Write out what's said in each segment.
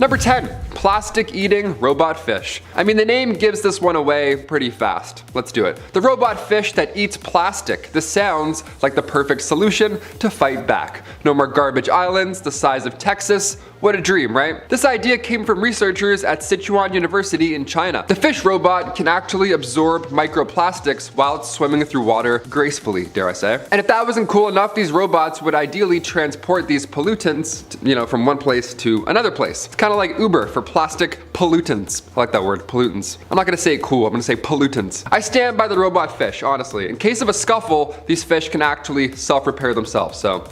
Number 10, plastic eating robot fish. I mean, the name gives this one away pretty fast. Let's do it. The robot fish that eats plastic. This sounds like the perfect solution to fight back. No more garbage islands the size of Texas. What a dream, right? This idea came from researchers at Sichuan University in China. The fish robot can actually absorb microplastics while it's swimming through water gracefully, dare I say. And if that wasn't cool enough, these robots would ideally transport these pollutants, from one place to another place. It's kind of like Uber for plastic pollutants. I like that word, pollutants. I'm not gonna say cool, I'm gonna say pollutants. I stand by the robot fish, honestly. In case of a scuffle, these fish can actually self-repair themselves. So,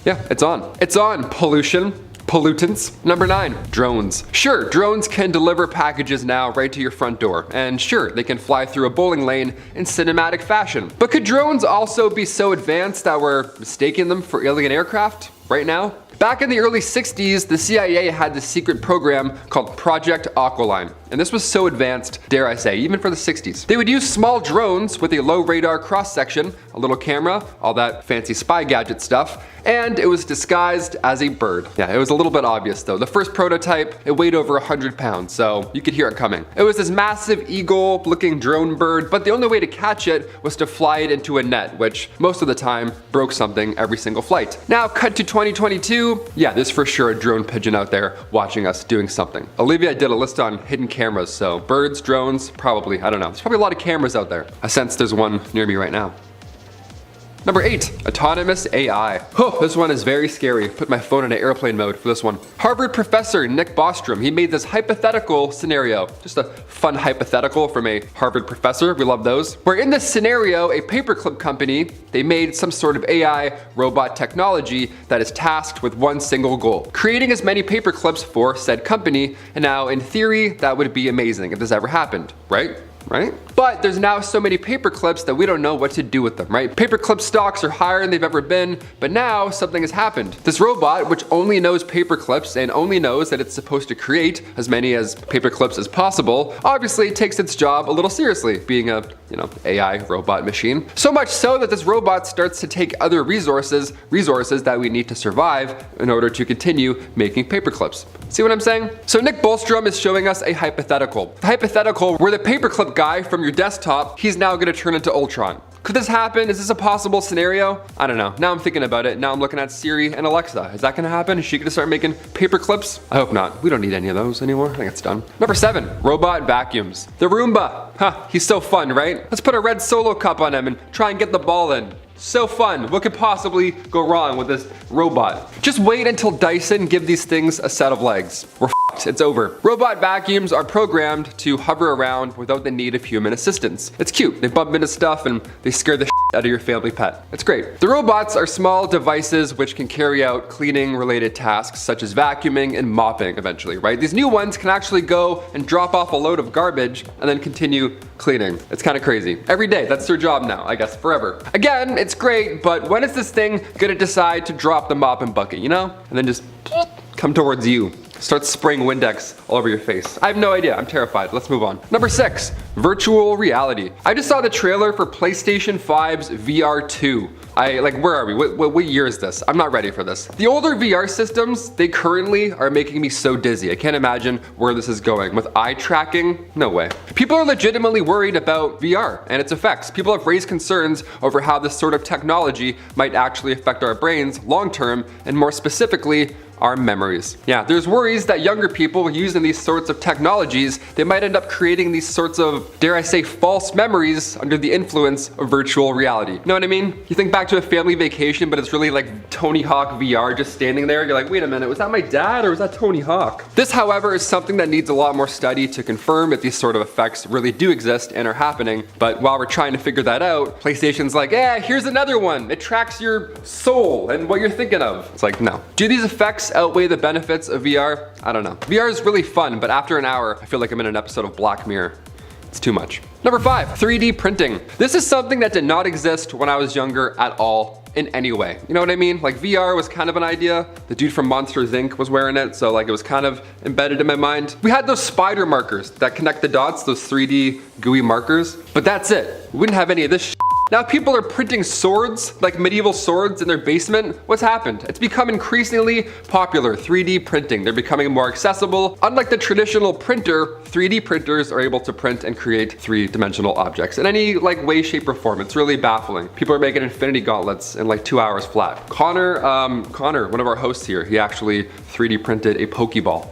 yeah, it's on. It's on, pollution. Pollutants. Number 9, drones. Sure, drones can deliver packages now right to your front door. And sure, they can fly through a bowling lane in cinematic fashion. But could drones also be so advanced that we're mistaking them for alien aircraft right now? Back in the early 60s, the CIA had this secret program called Project Aqualine. And this was so advanced, dare I say, even for the 60s. They would use small drones with a low radar cross-section, a little camera, all that fancy spy gadget stuff, and it was disguised as a bird. Yeah, it was a little bit obvious though. The first prototype, it weighed over 100 pounds, so you could hear it coming. It was this massive eagle-looking drone bird, but the only way to catch it was to fly it into a net, which most of the time broke something every single flight. Now, cut to 2022, yeah, there's for sure a drone pigeon out there watching us doing something. Olivia did a list on hidden cameras, so birds, drones, probably, I don't know. There's probably a lot of cameras out there. I sense there's one near me right now. Number 8, autonomous AI. Oh, this one is very scary. Put my phone in airplane mode for this one. Harvard professor Nick Bostrom, he made this hypothetical scenario. Just a fun hypothetical from a Harvard professor. We love those. Where in this scenario, a paperclip company, they made some sort of AI robot technology that is tasked with one single goal. Creating as many paperclips for said company. And now, in theory, that would be amazing if this ever happened, right? Right? But there's now so many paper clips that we don't know what to do with them, right? Paperclip stocks are higher than they've ever been, but now something has happened. This robot, which only knows paper clips and only knows that it's supposed to create as many as paper clips as possible, obviously takes its job a little seriously, being a, AI robot machine. So much so that this robot starts to take other resources that we need to survive in order to continue making paper clips. See what I'm saying? So Nick Bostrom is showing us a hypothetical. The hypothetical where the paperclip guy from your desktop, he's now gonna turn into Ultron. Could this happen? Is this a possible scenario? I don't know. Now I'm thinking about it. Now I'm looking at Siri and Alexa. Is that gonna happen? Is she gonna start making paper clips? I hope not. We don't need any of those anymore. I think it's done. Number 7, robot vacuums. The Roomba. He's so fun, right? Let's put a red Solo cup on him and try and get the ball in. So fun. What could possibly go wrong with this robot? Just wait until Dyson give these things a set of legs. We're f***ed. It's over. Robot vacuums are programmed to hover around without the need of human assistance. It's cute. They bump into stuff and they scare the out of your family pet. It's great. The robots are small devices which can carry out cleaning related tasks such as vacuuming and mopping eventually, right? These new ones can actually go and drop off a load of garbage and then continue cleaning. It's kind of crazy. Every day, that's their job now, I guess, forever. Again, it's great, but when is this thing gonna decide to drop the mop and bucket, And then just come towards you. Start spraying Windex all over your face. I have no idea. I'm terrified. Let's move on. Number 6, virtual reality. I just saw the trailer for PlayStation 5's VR2. Where are we? What year is this? I'm not ready for this. The older VR systems, they currently are making me so dizzy. I can't imagine where this is going. With eye tracking, no way. People are legitimately worried about VR and its effects. People have raised concerns over how this sort of technology might actually affect our brains long term, and more specifically, our memories. Yeah, there's worries that younger people using these sorts of technologies, they might end up creating these sorts of, dare I say, false memories under the influence of virtual reality. You know what I mean? You think back to a family vacation, but it's really like Tony Hawk VR just standing there. You're like, wait a minute, was that my dad or was that Tony Hawk? This, however, is something that needs a lot more study to confirm if these sort of effects really do exist and are happening. But while we're trying to figure that out, PlayStation's like, here's another one. It tracks your soul and what you're thinking of. It's like, no. Do these effects outweigh the benefits of VR? I don't know. VR is really fun, but after an hour, I feel like I'm in an episode of Black Mirror. It's too much. Number 5, 3D printing. This is something that did not exist when I was younger at all in any way. You know what I mean? Like VR was kind of an idea. The dude from Monsters Inc. was wearing it, so it was kind of embedded in my mind. We had those spider markers that connect the dots, those 3D gooey markers, but that's it. We wouldn't have any of this shit. Now people are printing swords, like medieval swords in their basement. What's happened? It's become increasingly popular, 3D printing. They're becoming more accessible. Unlike the traditional printer, 3D printers are able to print and create three-dimensional objects in any way, shape, or form. It's really baffling. People are making infinity gauntlets in like 2 hours flat. Connor, one of our hosts here, he actually 3D printed a Pokeball.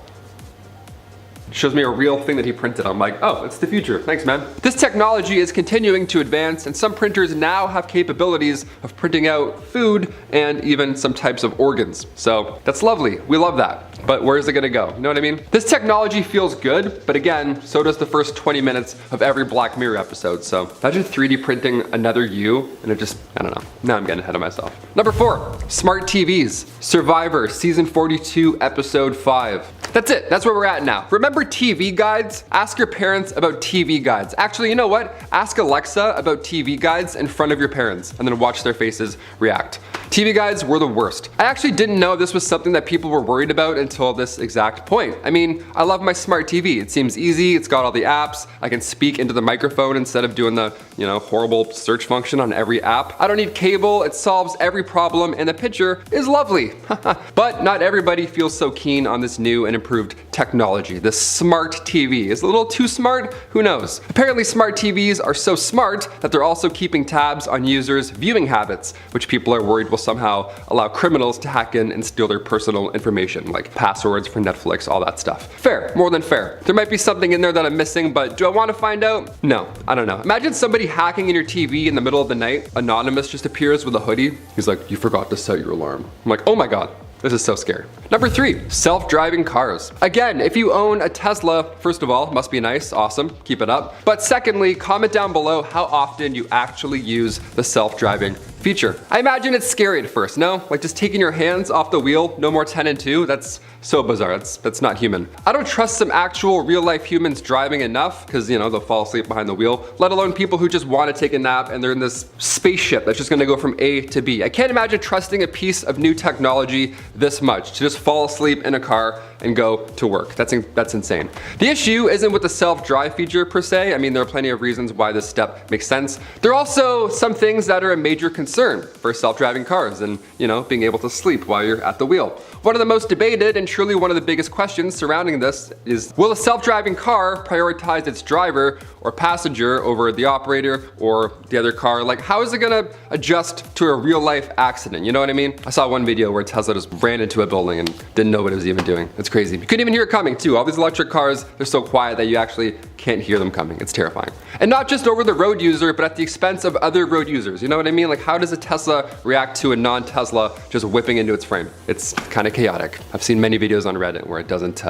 Shows me a real thing that he printed. I'm like, oh, it's the future. Thanks, man. This technology is continuing to advance, and some printers now have capabilities of printing out food and even some types of organs. So that's lovely. We love that. But where is it gonna go? You know what I mean? This technology feels good, but again, so does the first 20 minutes of every Black Mirror episode. So imagine 3D printing another you, and it just, I don't know. Now I'm getting ahead of myself. Number 4, smart TVs. Survivor, season 42, episode 5. That's it. That's where we're at now. Remember TV guides? Ask your parents about TV guides. Actually, you know what? Ask Alexa about TV guides in front of your parents and then watch their faces react. TV guides were the worst. I actually didn't know this was something that people were worried about until this exact point. I mean, I love my smart TV. It seems easy. It's got all the apps. I can speak into the microphone instead of doing the, horrible search function on every app. I don't need cable. It solves every problem, and the picture is lovely. But not everybody feels so keen on this new and improved technology. This smart TV is a little too smart. Who knows? Apparently, smart TVs are so smart that they're also keeping tabs on users' viewing habits, which people are worried will somehow allow criminals to hack in and steal their personal information, like passwords for Netflix, all that stuff. Fair, more than fair. There might be something in there that I'm missing, but do I want to find out? No, I don't know. Imagine somebody hacking in your TV in the middle of the night. Anonymous just appears with a hoodie. He's like, you forgot to set your alarm. I'm like, oh my God. This is so scary. Number 3, self-driving cars. Again, if you own a Tesla, first of all, must be nice, awesome, keep it up. But secondly, comment down below how often you actually use the self-driving feature. I imagine it's scary at first, no? Like just taking your hands off the wheel, no more 10 and 2, that's so bizarre, that's not human. I don't trust some actual real life humans driving enough, because they'll fall asleep behind the wheel, let alone people who just want to take a nap and they're in this spaceship that's just gonna go from A to B. I can't imagine trusting a piece of new technology this much, to just fall asleep in a car and go to work. That's insane. The issue isn't with the self-drive feature per se. I mean, there are plenty of reasons why this step makes sense. There are also some things that are a major concern for self-driving cars and, being able to sleep while you're at the wheel. One of the most debated and truly one of the biggest questions surrounding this is, will a self-driving car prioritize its driver or passenger over the operator or the other car? Like, how is it gonna adjust to a real life accident? You know what I mean? I saw one video where Tesla just ran into a building and didn't know what it was even doing. It's crazy. You couldn't even hear it coming too. All these electric cars, they're so quiet that you actually can't hear them coming. It's terrifying. And not just over the road user, but at the expense of other road users. You know what I mean? Like, how does a Tesla react to a non-Tesla just whipping into its frame? It's kind of chaotic. I've seen many videos on Reddit where it doesn't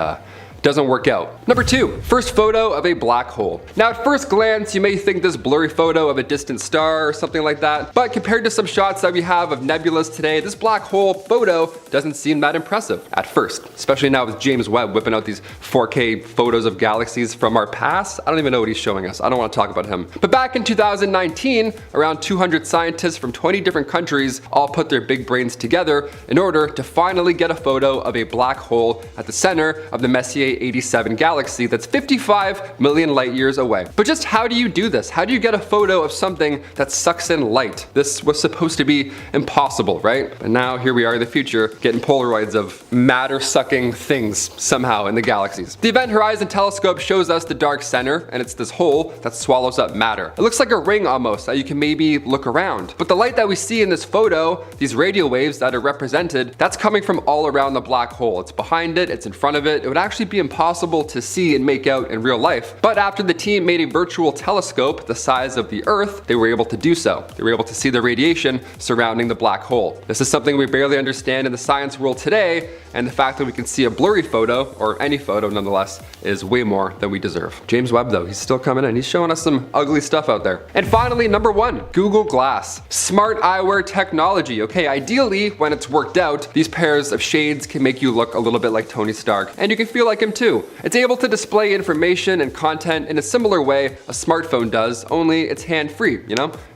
work out. Number 2, first photo of a black hole. Now at first glance, you may think this blurry photo of a distant star or something like that, but compared to some shots that we have of nebulas today, this black hole photo doesn't seem that impressive at first, especially now with James Webb whipping out these 4K photos of galaxies from our past. I don't even know what he's showing us. I don't want to talk about him. But back in 2019, around 200 scientists from 20 different countries all put their big brains together in order to finally get a photo of a black hole at the center of the Messier 87 galaxy that's 55 million light years away. But just how do you do this? How do you get a photo of something that sucks in light? This was supposed to be impossible, right? But now here we are in the future getting Polaroids of matter-sucking things somehow in the galaxies. The Event Horizon Telescope shows us the dark center, and it's this hole that swallows up matter. It looks like a ring almost that you can maybe look around. But the light that we see in this photo, these radio waves that are represented, that's coming from all around the black hole. It's behind it, it's in front of it. It would actually be impossible to see and make out in real life. But after the team made a virtual telescope the size of the Earth, they were able to do so. They were able to see the radiation surrounding the black hole. This is something we barely understand in the science world today, and the fact that we can see a blurry photo, or any photo nonetheless, is way more than we deserve. James Webb though, he's still coming in. He's showing us some ugly stuff out there. And finally, number 1, Google Glass. Smart eyewear technology. Okay, ideally, when it's worked out, these pairs of shades can make you look a little bit like Tony Stark, and you can feel like him too. It's able to display information and content in a similar way a smartphone does, only it's hand-free,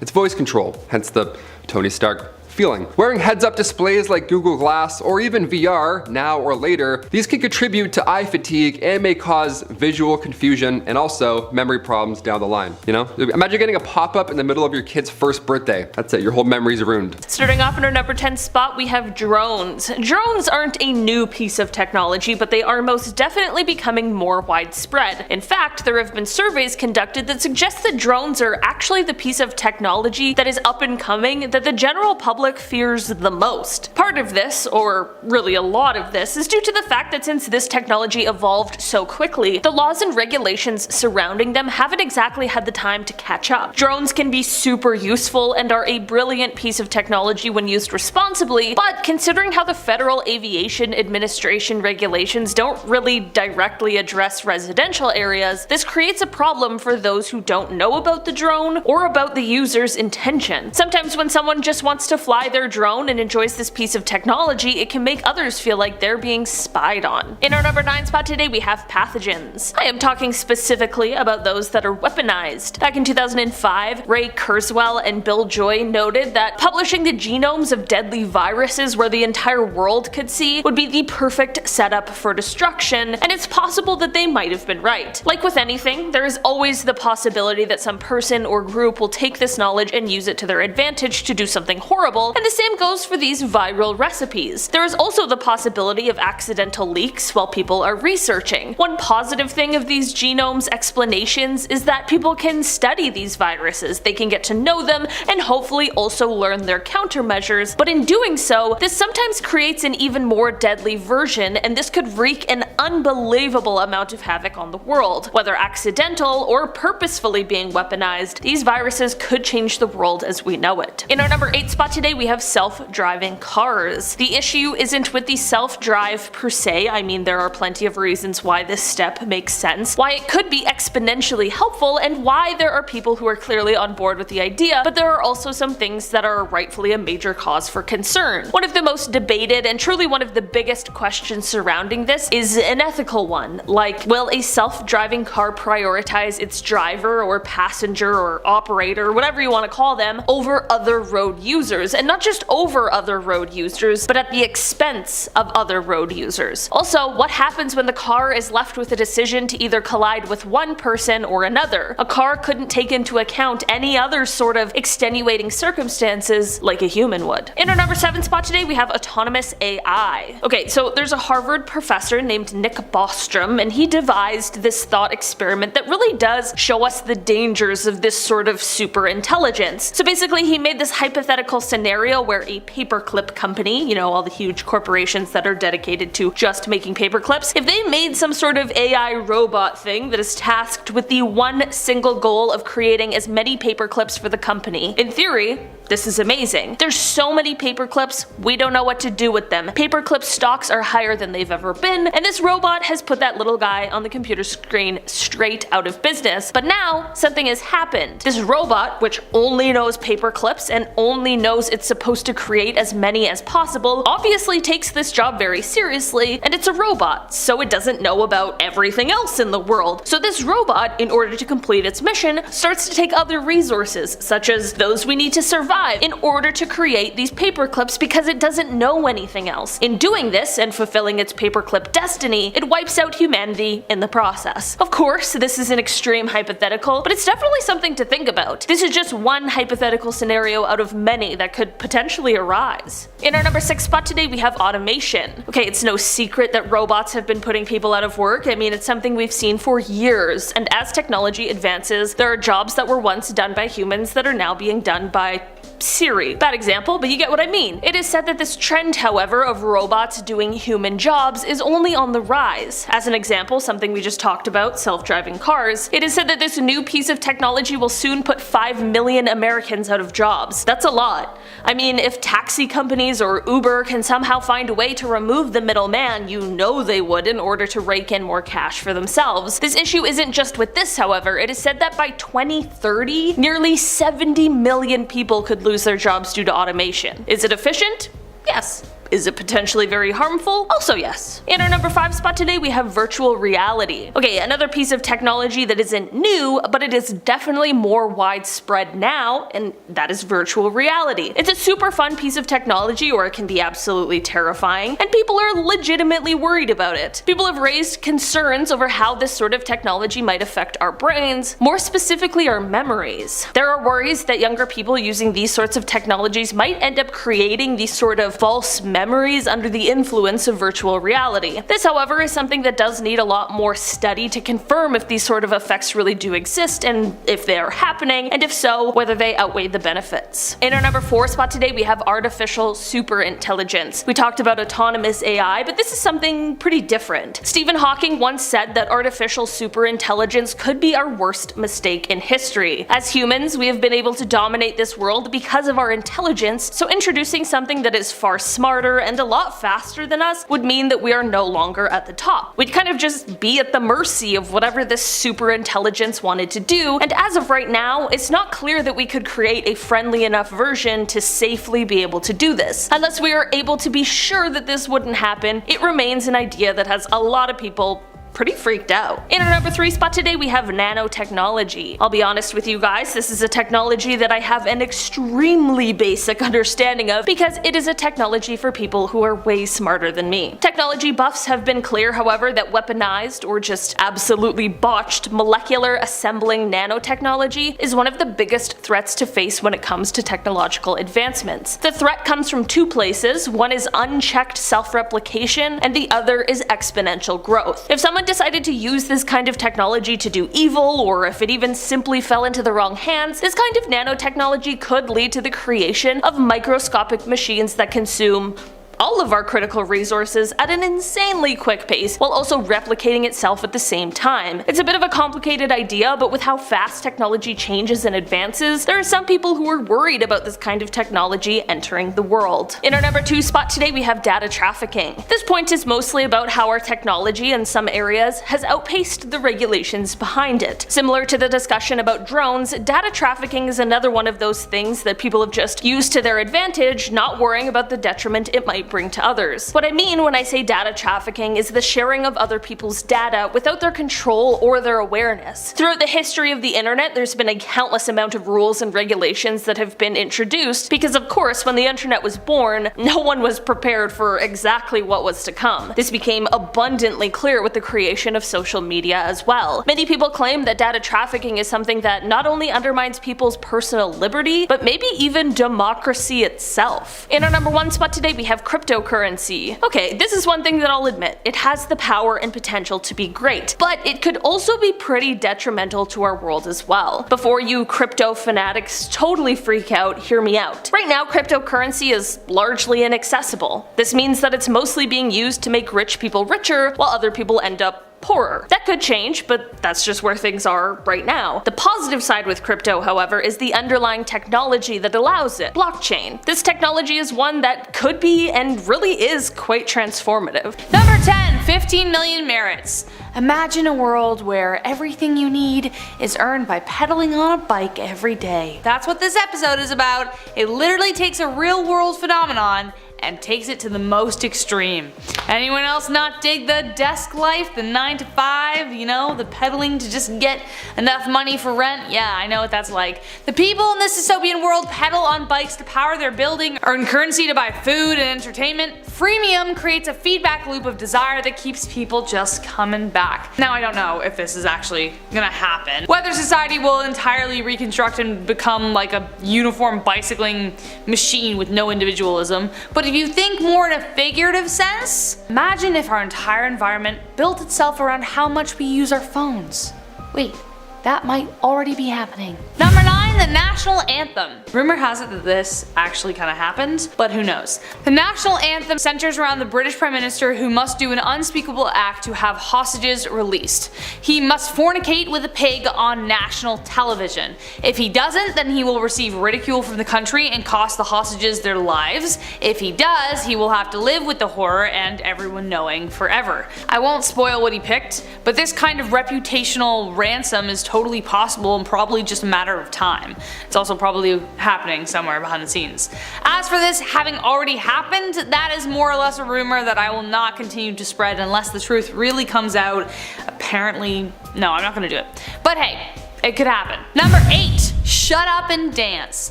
It's voice control, hence the Tony Stark feeling. Wearing heads-up displays like Google Glass or even VR, now or later, these can contribute to eye fatigue and may cause visual confusion and also memory problems down the line. You know, imagine getting a pop-up in the middle of your kid's first birthday. That's it, your whole memory's ruined. Starting off in our number 10 spot, we have drones. Drones aren't a new piece of technology, but they are most definitely becoming more widespread. In fact, there have been surveys conducted that suggest that drones are actually the piece of technology that is up and coming that the general public fears the most. Part of this, or really a lot of this, is due to the fact that since this technology evolved so quickly, the laws and regulations surrounding them haven't exactly had the time to catch up. Drones can be super useful and are a brilliant piece of technology when used responsibly, but considering how the Federal Aviation Administration regulations don't really directly address residential areas, this creates a problem for those who don't know about the drone or about the user's intention. Sometimes when someone just wants to fly their drone and enjoys this piece of technology, it can make others feel like they're being spied on. In our number 9 spot today, we have pathogens. I am talking specifically about those that are weaponized. Back in 2005, Ray Kurzweil and Bill Joy noted that publishing the genomes of deadly viruses where the entire world could see would be the perfect setup for destruction, and it's possible that they might have been right. Like with anything, there is always the possibility that some person or group will take this knowledge and use it to their advantage to do something horrible, and the same goes for these viral recipes. There is also the possibility of accidental leaks while people are researching. One positive thing of these genomes explanations is that people can study these viruses, they can get to know them, and hopefully also learn their countermeasures, but in doing so, this sometimes creates an even more deadly version, and this could wreak an unbelievable amount of havoc on the world. Whether accidental or purposefully being weaponized, these viruses could change the world as we know it. In our number 8 spot today, we have self-driving cars. The issue isn't with the self-drive per se. I mean, there are plenty of reasons why this step makes sense, why it could be exponentially helpful, and why there are people who are clearly on board with the idea, but there are also some things that are rightfully a major cause for concern. One of the most debated and truly one of the biggest questions surrounding this is an ethical one, like will a self-driving car prioritize its driver or passenger or operator, whatever you want to call them, over other road users, and not just over other road users, but at the expense of other road users. Also, what happens when the car is left with a decision to either collide with one person or another? A car couldn't take into account any other sort of extenuating circumstances like a human would. In our number 7 spot today, we have autonomous AI. Okay, so there's a Harvard professor named Nick Bostrom, and he devised this thought experiment that really does show us the dangers of this sort of super intelligence. So basically, he made this hypothetical scenario where a paperclip company, you know, all the huge corporations that are dedicated to just making paperclips, if they made some sort of AI robot thing that is tasked with the one single goal of creating as many paperclips for the company. In theory, this is amazing. There's so many paperclips, we don't know what to do with them. Paperclip stocks are higher than they've ever been, and this robot has put that little guy on the computer screen straight out of business. But now, something has happened. This robot, which only knows paperclips and only knows it's supposed to create as many as possible, obviously takes this job very seriously, and it's a robot, so it doesn't know about everything else in the world. So this robot, in order to complete its mission, starts to take other resources, such as those we need to survive, in order to create these paperclips because it doesn't know anything else. In doing this and fulfilling its paperclip destiny, it wipes out humanity in the process. Of course, this is an extreme hypothetical, but it's definitely something to think about. This is just one hypothetical scenario out of many that could potentially arise. In our number 6 spot today, we have automation. Okay, it's no secret that robots have been putting people out of work. I mean, it's something we've seen for years, and as technology advances, there are jobs that were once done by humans that are now being done by Siri. Bad example, but you get what I mean. It is said that this trend, however, of robots doing human jobs is only on the rise. As an example, something we just talked about, self-driving cars, it is said that this new piece of technology will soon put 5 million Americans out of jobs. That's a lot. I mean, if taxi companies or Uber can somehow find a way to remove the middleman, you know they would in order to rake in more cash for themselves. This issue isn't just with this, however. It is said that by 2030, nearly 70 million people could lose their jobs due to automation. Is it efficient? Yes. Is it potentially very harmful? Also yes. In our number 5 spot today we have virtual reality. Okay, another piece of technology that isn't new, but it is definitely more widespread now, and that is virtual reality. It's a super fun piece of technology, or it can be absolutely terrifying, and people are legitimately worried about it. People have raised concerns over how this sort of technology might affect our brains, more specifically our memories. There are worries that younger people using these sorts of technologies might end up creating these sort of false memories under the influence of virtual reality. This, however, is something that does need a lot more study to confirm if these sort of effects really do exist and if they are happening, and if so, whether they outweigh the benefits. In our number 4 spot today we have artificial superintelligence. We talked about autonomous AI, but this is something pretty different. Stephen Hawking once said that artificial superintelligence could be our worst mistake in history. As humans, we have been able to dominate this world because of our intelligence, so introducing something that is far smarter and a lot faster than us would mean that we are no longer at the top. We'd kind of just be at the mercy of whatever this superintelligence wanted to do, and as of right now, it's not clear that we could create a friendly enough version to safely be able to do this. Unless we are able to be sure that this wouldn't happen, it remains an idea that has a lot of people pretty freaked out. In our number 3 spot today we have nanotechnology. I'll be honest with you guys, this is a technology that I have an extremely basic understanding of because it is a technology for people who are way smarter than me. Technology buffs have been clear, however, that weaponized or just absolutely botched molecular assembling nanotechnology is one of the biggest threats to face when it comes to technological advancements. The threat comes from 2 places. One is unchecked self-replication and the other is exponential growth. If someone decided to use this kind of technology to do evil, or if it even simply fell into the wrong hands, this kind of nanotechnology could lead to the creation of microscopic machines that consume all of our critical resources at an insanely quick pace while also replicating itself at the same time. It's a bit of a complicated idea, but with how fast technology changes and advances, there are some people who are worried about this kind of technology entering the world. In our number 2 spot today we have data trafficking. This point is mostly about how our technology in some areas has outpaced the regulations behind it. Similar to the discussion about drones, data trafficking is another one of those things that people have just used to their advantage, not worrying about the detriment it might bring to others. What I mean when I say data trafficking is the sharing of other people's data without their control or their awareness. Throughout the history of the internet, there's been a countless amount of rules and regulations that have been introduced because, of course, when the internet was born, no one was prepared for exactly what was to come. This became abundantly clear with the creation of social media as well. Many people claim that data trafficking is something that not only undermines people's personal liberty, but maybe even democracy itself. In our number 1 spot today we have cryptocurrency. Okay, this is one thing that I'll admit, it has the power and potential to be great, but it could also be pretty detrimental to our world as well. Before you crypto fanatics totally freak out, hear me out. Right now, cryptocurrency is largely inaccessible. This means that it's mostly being used to make rich people richer while other people end up poorer. That could change, but that's just where things are right now. The positive side with crypto, however, is the underlying technology that allows it, blockchain. This technology is one that could be and really is quite transformative. Number 10, 15 million merits. Imagine a world where everything you need is earned by pedaling on a bike every day. That's what this episode is about. It literally takes a real world phenomenon and takes it to the most extreme. Anyone else not dig the desk life, the 9 to 5, you know, the pedaling to just get enough money for rent? Yeah, I know what that's like. The people in this dystopian world pedal on bikes to power their building, earn currency to buy food and entertainment. Freemium creates a feedback loop of desire that keeps people just coming back. Now I don't know if this is actually gonna happen. Whether society will entirely reconstruct and become like a uniform bicycling machine with no individualism, but if you think more in a figurative sense, imagine if our entire environment built itself around how much we use our phones. Wait, that might already be happening. Number 9, the national anthem. Rumor has it that this actually kind of happened, but who knows. The national anthem centers around the British Prime Minister who must do an unspeakable act to have hostages released. He must fornicate with a pig on national television. If he doesn't, then he will receive ridicule from the country and cost the hostages their lives. If he does, he will have to live with the horror and everyone knowing forever. I won't spoil what he picked, but this kind of reputational ransom is totally possible and probably just a matter of time. time. It's also probably happening somewhere behind the scenes. As for this having already happened, that is more or less a rumor that I will not continue to spread unless the truth really comes out. Apparently, no, I'm not gonna do it. But hey, it could happen. Number 8. Shut up and dance.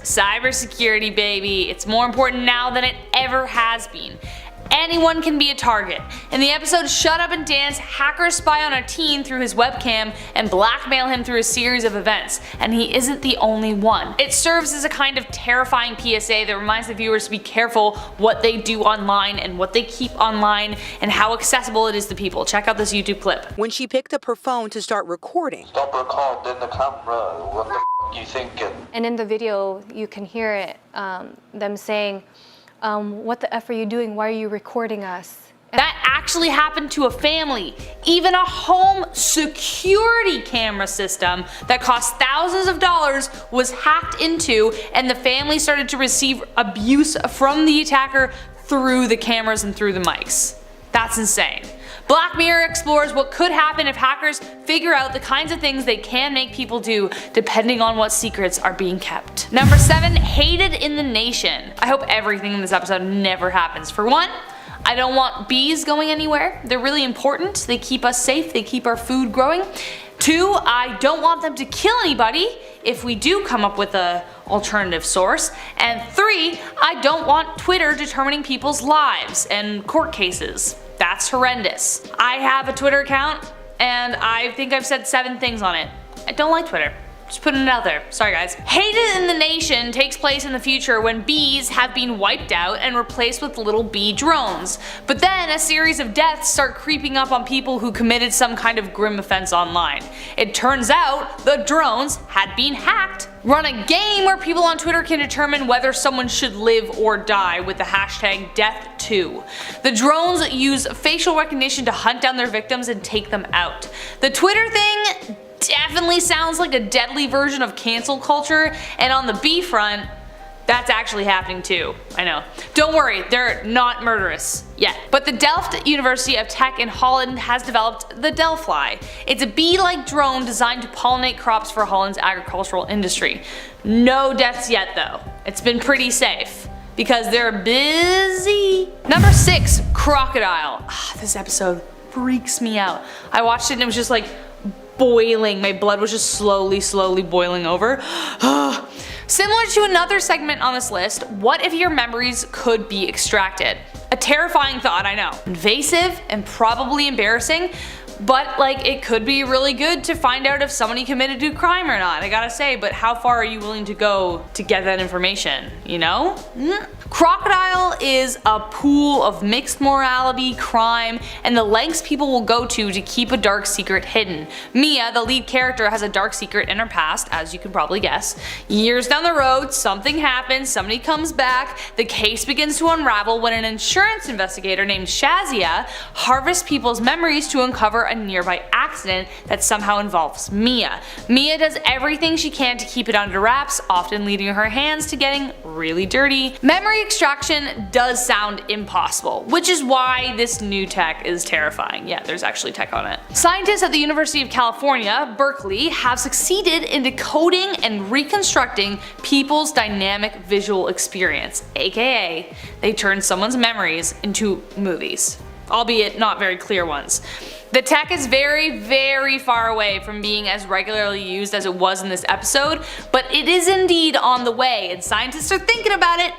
Cybersecurity, baby. It's more important now than it ever has been. Anyone can be a target. In the episode Shut Up and Dance, hackers spy on a teen through his webcam and blackmail him through a series of events, and he isn't the only one. It serves as a kind of terrifying PSA that reminds the viewers to be careful what they do online and what they keep online and how accessible it is to people. Check out this YouTube clip. When she picked up her phone to start recording. Stop recording the camera. What the f you thinking? And in the video, you can hear it, them saying, what the F are you doing? Why are you recording us? That actually happened to a family. Even a home security camera system that cost thousands of dollars was hacked into, and the family started to receive abuse from the attacker through the cameras and through the mics. That's insane. Black Mirror explores what could happen if hackers figure out the kinds of things they can make people do depending on what secrets are being kept. Number 7, hated in the nation. I hope everything in this episode never happens. For one, I don't want bees going anywhere. They're really important. They keep us safe. They keep our food growing. 2, I don't want them to kill anybody if we do come up with an alternative source. And 3, I don't want Twitter determining people's lives and court cases. That's horrendous. I have a Twitter account and I think I've said 7 things on it. I don't like Twitter. Just putting it out there. Sorry guys. Hated in the Nation takes place in the future when bees have been wiped out and replaced with little bee drones. But then a series of deaths start creeping up on people who committed some kind of grim offense online. It turns out the drones had been hacked. Run a game where people on Twitter can determine whether someone should live or die with the hashtag #death2. The drones use facial recognition to hunt down their victims and take them out. The Twitter thing definitely sounds like a deadly version of cancel culture, and on the bee front, that's actually happening too. I know. Don't worry, they're not murderous yet. But the Delft University of Tech in Holland has developed the Delphi. It's a bee-like drone designed to pollinate crops for Holland's agricultural industry. No deaths yet though. It's been pretty safe because they're busy. Number 6, crocodile. This episode freaks me out. I watched it and it was just like boiling. My blood was just slowly boiling over. Similar to another segment on this list, what if your memories could be extracted? A terrifying thought, I know. Invasive and probably embarrassing, but like it could be really good to find out if somebody committed a crime or not, I gotta say, but how far are you willing to go to get that information, you know? Crocodile is a pool of mixed morality, crime, and the lengths people will go to keep a dark secret hidden. Mia, the lead character, has a dark secret in her past, as you can probably guess. Years down the road, something happens, somebody comes back, the case begins to unravel when an insurance investigator named Shazia harvests people's memories to uncover a nearby accident that somehow involves Mia. Mia does everything she can to keep it under wraps, often leading her hands to getting really dirty. Memory extraction does sound impossible, which is why this new tech is terrifying. Yeah, there's actually tech on it. Scientists at the University of California, Berkeley, have succeeded in decoding and reconstructing people's dynamic visual experience, aka they turn someone's memories into movies, albeit not very clear ones. The tech is very far away from being as regularly used as it was in this episode, but it is indeed on the way and scientists are thinking about it.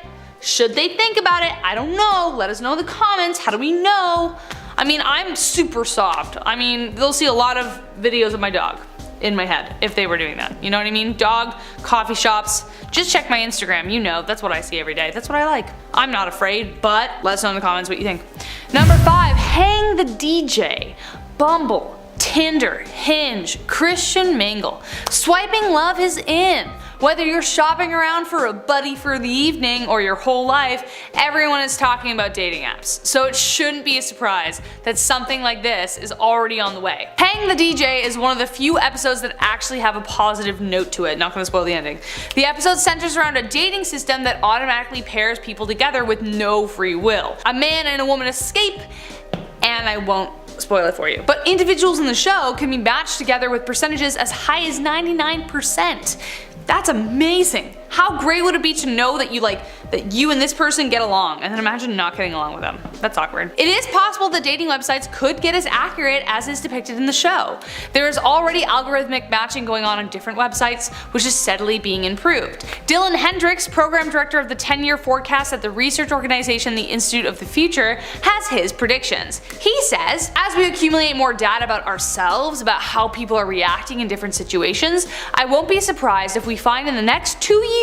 Should they think about it? I don't know. Let us know in the comments. How do we know? I mean, I'm super soft. I mean, they'll see a lot of videos of my dog in my head if they were doing that. You know what I mean? Dog, coffee shops. Just check my Instagram. You know, that's what I see every day. That's what I like. I'm not afraid, but let us know in the comments what you think. Number 5, hang the DJ. Bumble, Tinder, Hinge, Christian Mingle. Swiping love is in. Whether you're shopping around for a buddy for the evening or your whole life, everyone is talking about dating apps. So it shouldn't be a surprise that something like this is already on the way. Hang the DJ is one of the few episodes that actually have a positive note to it. Not gonna spoil the ending. The episode centers around a dating system that automatically pairs people together with no free will. A man and a woman escape, and I won't spoil it for you. But individuals in the show can be matched together with percentages as high as 99%. That's amazing. How great would it be to know that you and this person get along, and then imagine not getting along with them. That's awkward. It is possible that dating websites could get as accurate as is depicted in the show. There is already algorithmic matching going on different websites, which is steadily being improved. Dylan Hendricks, program director of the 10-year forecast at the research organization the Institute of the Future, has his predictions. He says, as we accumulate more data about ourselves, about how people are reacting in different situations, I won't be surprised if we find in the next 2 years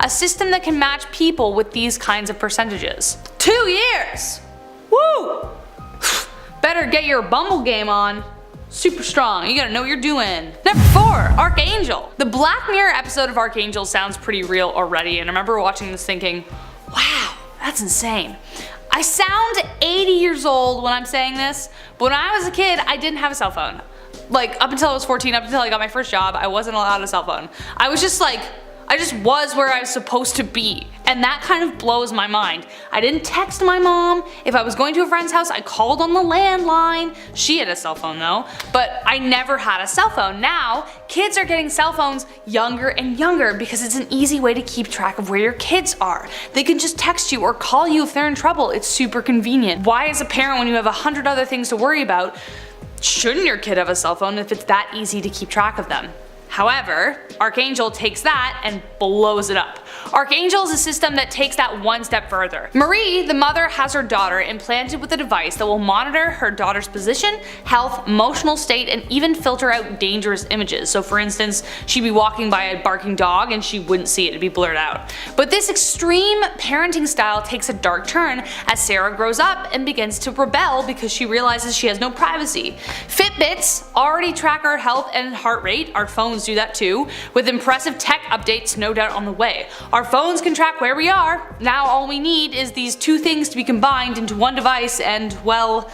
a system that can match people with these kinds of percentages. 2 years! Woo! Better get your Bumble game on. Super strong, you gotta know what you're doing. Number 4, Archangel. The Black Mirror episode of Archangel sounds pretty real already, and I remember watching this thinking, wow, that's insane. I sound 80 years old when I'm saying this, but when I was a kid, I didn't have a cell phone. Like, up until I was 14, up until I got my first job, I wasn't allowed a cell phone. I just was where I was supposed to be, and that kind of blows my mind. I didn't text my mom. If I was going to a friend's house, I called on the landline. She had a cell phone though, but I never had a cell phone. Now, kids are getting cell phones younger and younger because it's an easy way to keep track of where your kids are. They can just text you or call you if they're in trouble. It's super convenient. Why, as a parent, when you have 100 other things to worry about, shouldn't your kid have a cell phone if it's that easy to keep track of them? However, Archangel takes that and blows it up. Archangel is a system that takes that one step further. Marie, the mother, has her daughter implanted with a device that will monitor her daughter's position, health, emotional state, and even filter out dangerous images. So for instance, she'd be walking by a barking dog and she wouldn't see it, it'd be blurred out. But this extreme parenting style takes a dark turn as Sarah grows up and begins to rebel because she realizes she has no privacy. Fitbits already track our health and heart rate. Our phones do that too, with impressive tech updates no doubt on the way. Our phones can track where we are. Now all we need is these two things to be combined into one device, and well,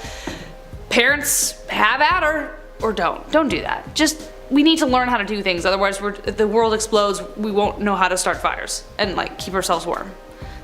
parents, have at her, or don't. Don't do that. Just, we need to learn how to do things, otherwise if the world explodes, we won't know how to start fires and keep ourselves warm.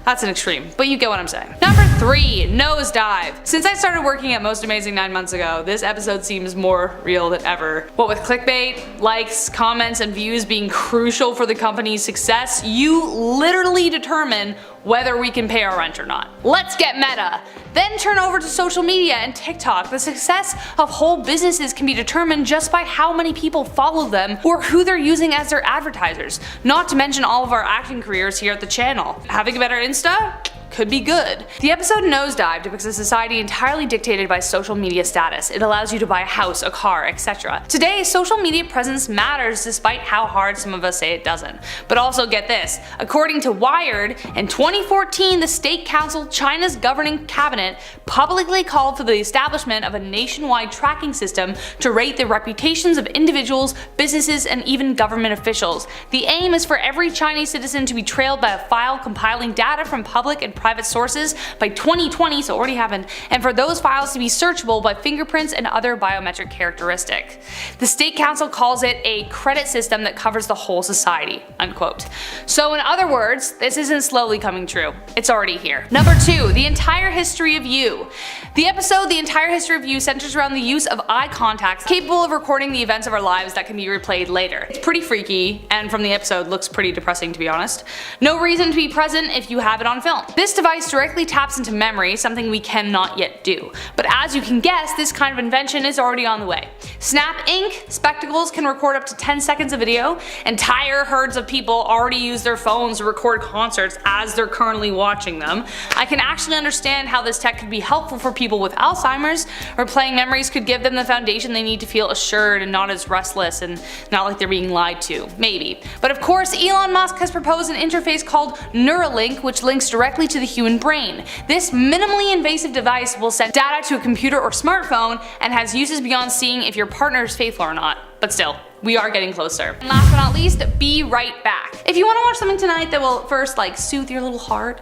That's an extreme, but you get what I'm saying. Number 3, nosedive. Since I started working at Most Amazing 9 months ago, this episode seems more real than ever. What with clickbait, likes, comments, and views being crucial for the company's success, you literally determine whether we can pay our rent or not. Let's get meta. Then turn over to social media and TikTok. The success of whole businesses can be determined just by how many people follow them or who they're using as their advertisers, not to mention all of our acting careers here at the channel. Having a better Insta? Could be good. The episode Nosedive depicts a society entirely dictated by social media status. It allows you to buy a house, a car, etc. Today, social media presence matters despite how hard some of us say it doesn't. But also get this, according to Wired, in 2014 the State Council, China's governing cabinet, publicly called for the establishment of a nationwide tracking system to rate the reputations of individuals, businesses, and even government officials. The aim is for every Chinese citizen to be trailed by a file compiling data from public and private sources by 2020, so it already happened, and for those files to be searchable by fingerprints and other biometric characteristics. The State Council calls it a credit system that covers the whole society, unquote. So in other words, this isn't slowly coming true, it's already here. Number 2, the entire history of you. The episode The Entire History of You centers around the use of eye contacts capable of recording the events of our lives that can be replayed later. It's pretty freaky, and from the episode looks pretty depressing to be honest. No reason to be present if you have it on film. This device directly taps into memory, something we cannot yet do. But as you can guess, this kind of invention is already on the way. Snap Inc. spectacles can record up to 10 seconds of video. Entire herds of people already use their phones to record concerts as they're currently watching them. I can actually understand how this tech could be helpful for people with Alzheimer's. Replaying memories could give them the foundation they need to feel assured and not as restless and not like they're being lied to. Maybe. But of course, Elon Musk has proposed an interface called Neuralink, which links directly to the human brain. This minimally invasive device will send data to a computer or smartphone and has uses beyond seeing if your partner is faithful or not. But still, we are getting closer. And last but not least, be right back. If you want to watch something tonight that will first soothe your little heart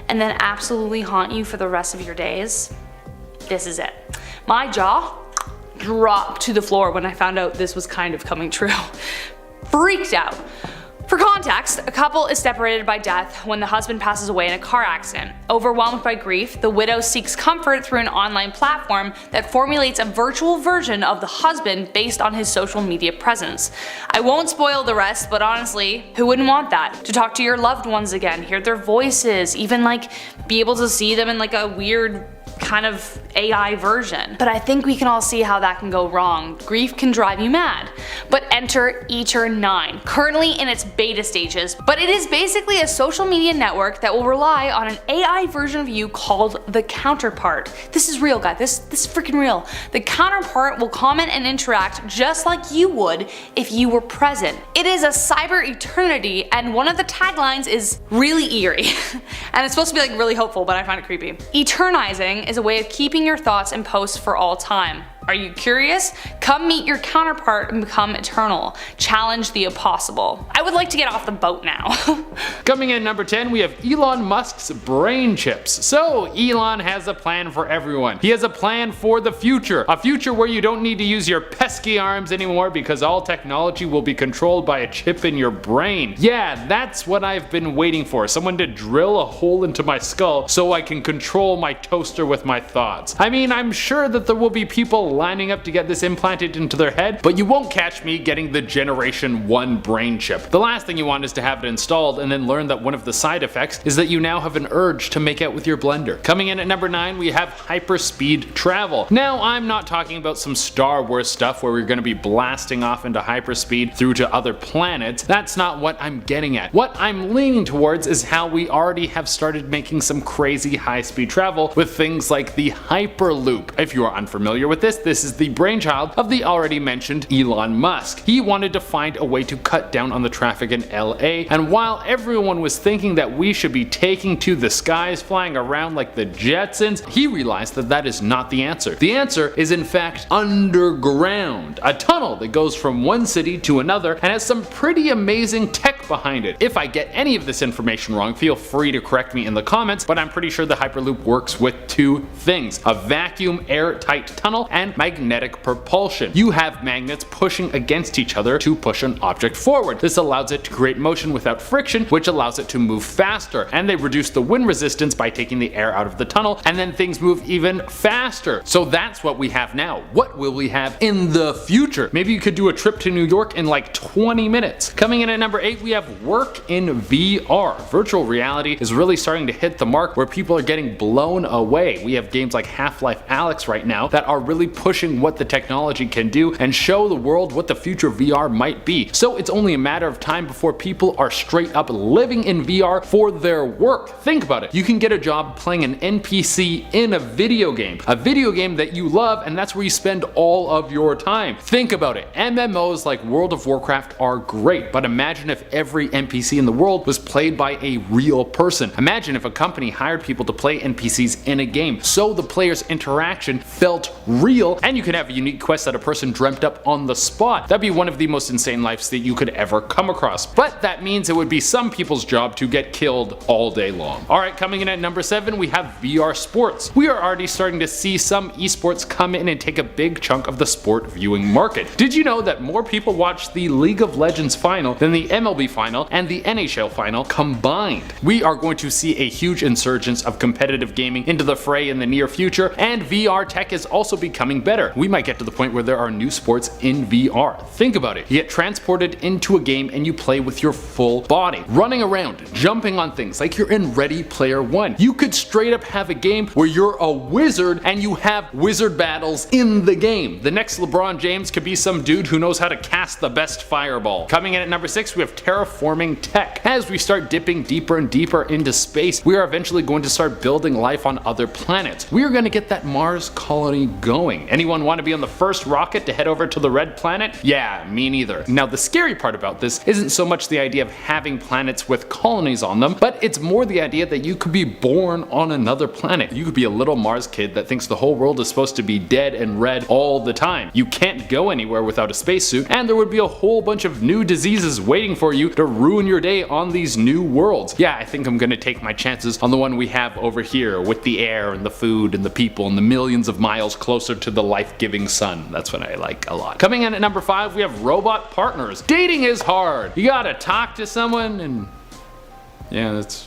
and then absolutely haunt you for the rest of your days, this is it. My jaw dropped to the floor when I found out this was kind of coming true. Freaked out. For context, a couple is separated by death when the husband passes away in a car accident. Overwhelmed by grief, the widow seeks comfort through an online platform that formulates a virtual version of the husband based on his social media presence. I won't spoil the rest, but honestly, who wouldn't want that? To talk to your loved ones again, hear their voices, even like be able to see them in like a weird kind of AI version. But I think we can all see how that can go wrong. Grief can drive you mad. But enter Eater 9, currently in its beta stages, but it is basically a social media network that will rely on an AI version of you called the counterpart. This is real, guys. This is freaking real. The counterpart will comment and interact just like you would if you were present. It is a cyber eternity, and one of the taglines is really eerie. And it's supposed to be like really hopeful, but I find it creepy. Eternizing is a way of keeping your thoughts and posts for all time. Are you curious? Come meet your counterpart and become eternal. Challenge the impossible. I would like to get off the boat now. Coming in at number 10, we have Elon Musk's brain chips. So Elon has a plan for everyone. He has a plan for the future. A future where you don't need to use your pesky arms anymore because all technology will be controlled by a chip in your brain. Yeah, that's what I've been waiting for. Someone to drill a hole into my skull so I can control my toaster with my thoughts. I mean, I'm sure that there will be people lining up to get this implanted into their head, but you won't catch me getting the Generation 1 brain chip. The last thing you want is to have it installed and then learn that one of the side effects is that you now have an urge to make out with your blender. Coming in at number 9, we have hyperspeed travel. Now, I'm not talking about some Star Wars stuff where we're going to be blasting off into hyperspeed through to other planets. That's not what I'm getting at. What I'm leaning towards is how we already have started making some crazy high-speed travel with things like the Hyperloop. If you are unfamiliar with this is the brainchild of the already mentioned Elon Musk. He wanted to find a way to cut down on the traffic in LA, and while everyone was thinking that we should be taking to the skies, flying around like the Jetsons, he realized that that is not the answer. The answer is in fact underground, a tunnel that goes from one city to another and has some pretty amazing tech behind it. If I get any of this information wrong, feel free to correct me in the comments, but I'm pretty sure the Hyperloop works with two things: a vacuum airtight tunnel and magnetic propulsion. You have magnets pushing against each other to push an object forward. This allows it to create motion without friction, which allows it to move faster, and they reduce the wind resistance by taking the air out of the tunnel, and then things move even faster. So that's what we have now. What will we have in the future? Maybe you could do a trip to New York in like 20 minutes. Coming in at number 8, we have work in VR. Virtual reality is really starting to hit the mark where people are getting blown away. We have games like Half-Life Alyx right now that are really pushing what the technology can do and show the world what the future VR might be. So it's only a matter of time before people are straight up living in VR for their work. Think about it. You can get a job playing an NPC in a video game that you love, and that's where you spend all of your time. Think about it. MMOs like World of Warcraft are great, but imagine if every NPC in the world was played by a real person. Imagine if a company hired people to play NPCs in a game so the player's interaction felt real, and you could have a unique quest that a person dreamt up on the spot. That'd be one of the most insane lives that you could ever come across. But that means it would be some people's job to get killed all day long. Alright, coming in at number 7, we have VR sports. We are already starting to see some esports come in and take a big chunk of the sport viewing market. Did you know that more people watch the League of Legends final than the MLB final and the NHL final combined? We are going to see a huge insurgence of competitive gaming into the fray in the near future, and VR tech is also becoming better. We might get to the point where there are new sports in VR. Think about it. You get transported into a game and you play with your full body, running around, jumping on things like you're in Ready Player One. You could straight up have a game where you're a wizard and you have wizard battles in the game. The next LeBron James could be some dude who knows how to cast the best fireball. Coming in at number 6, we have terraforming tech. As we start dipping deeper and deeper into space, we are eventually going to start building life on other planets. We are going to get that Mars colony going. Anyone want to be on the first rocket to head over to the red planet? Yeah, me neither. Now the scary part about this isn't so much the idea of having planets with colonies on them, but it's more the idea that you could be born on another planet. You could be a little Mars kid that thinks the whole world is supposed to be dead and red all the time. You can't go anywhere without a spacesuit, and there would be a whole bunch of new diseases waiting for you to ruin your day on these new worlds. Yeah, I think I'm gonna take my chances on the one we have over here with the air and the food and the people and the millions of miles closer to the the life-giving sun. That's what I like a lot. Coming in at number 5, we have robot partners. Dating is hard. You gotta talk to someone and yeah, that's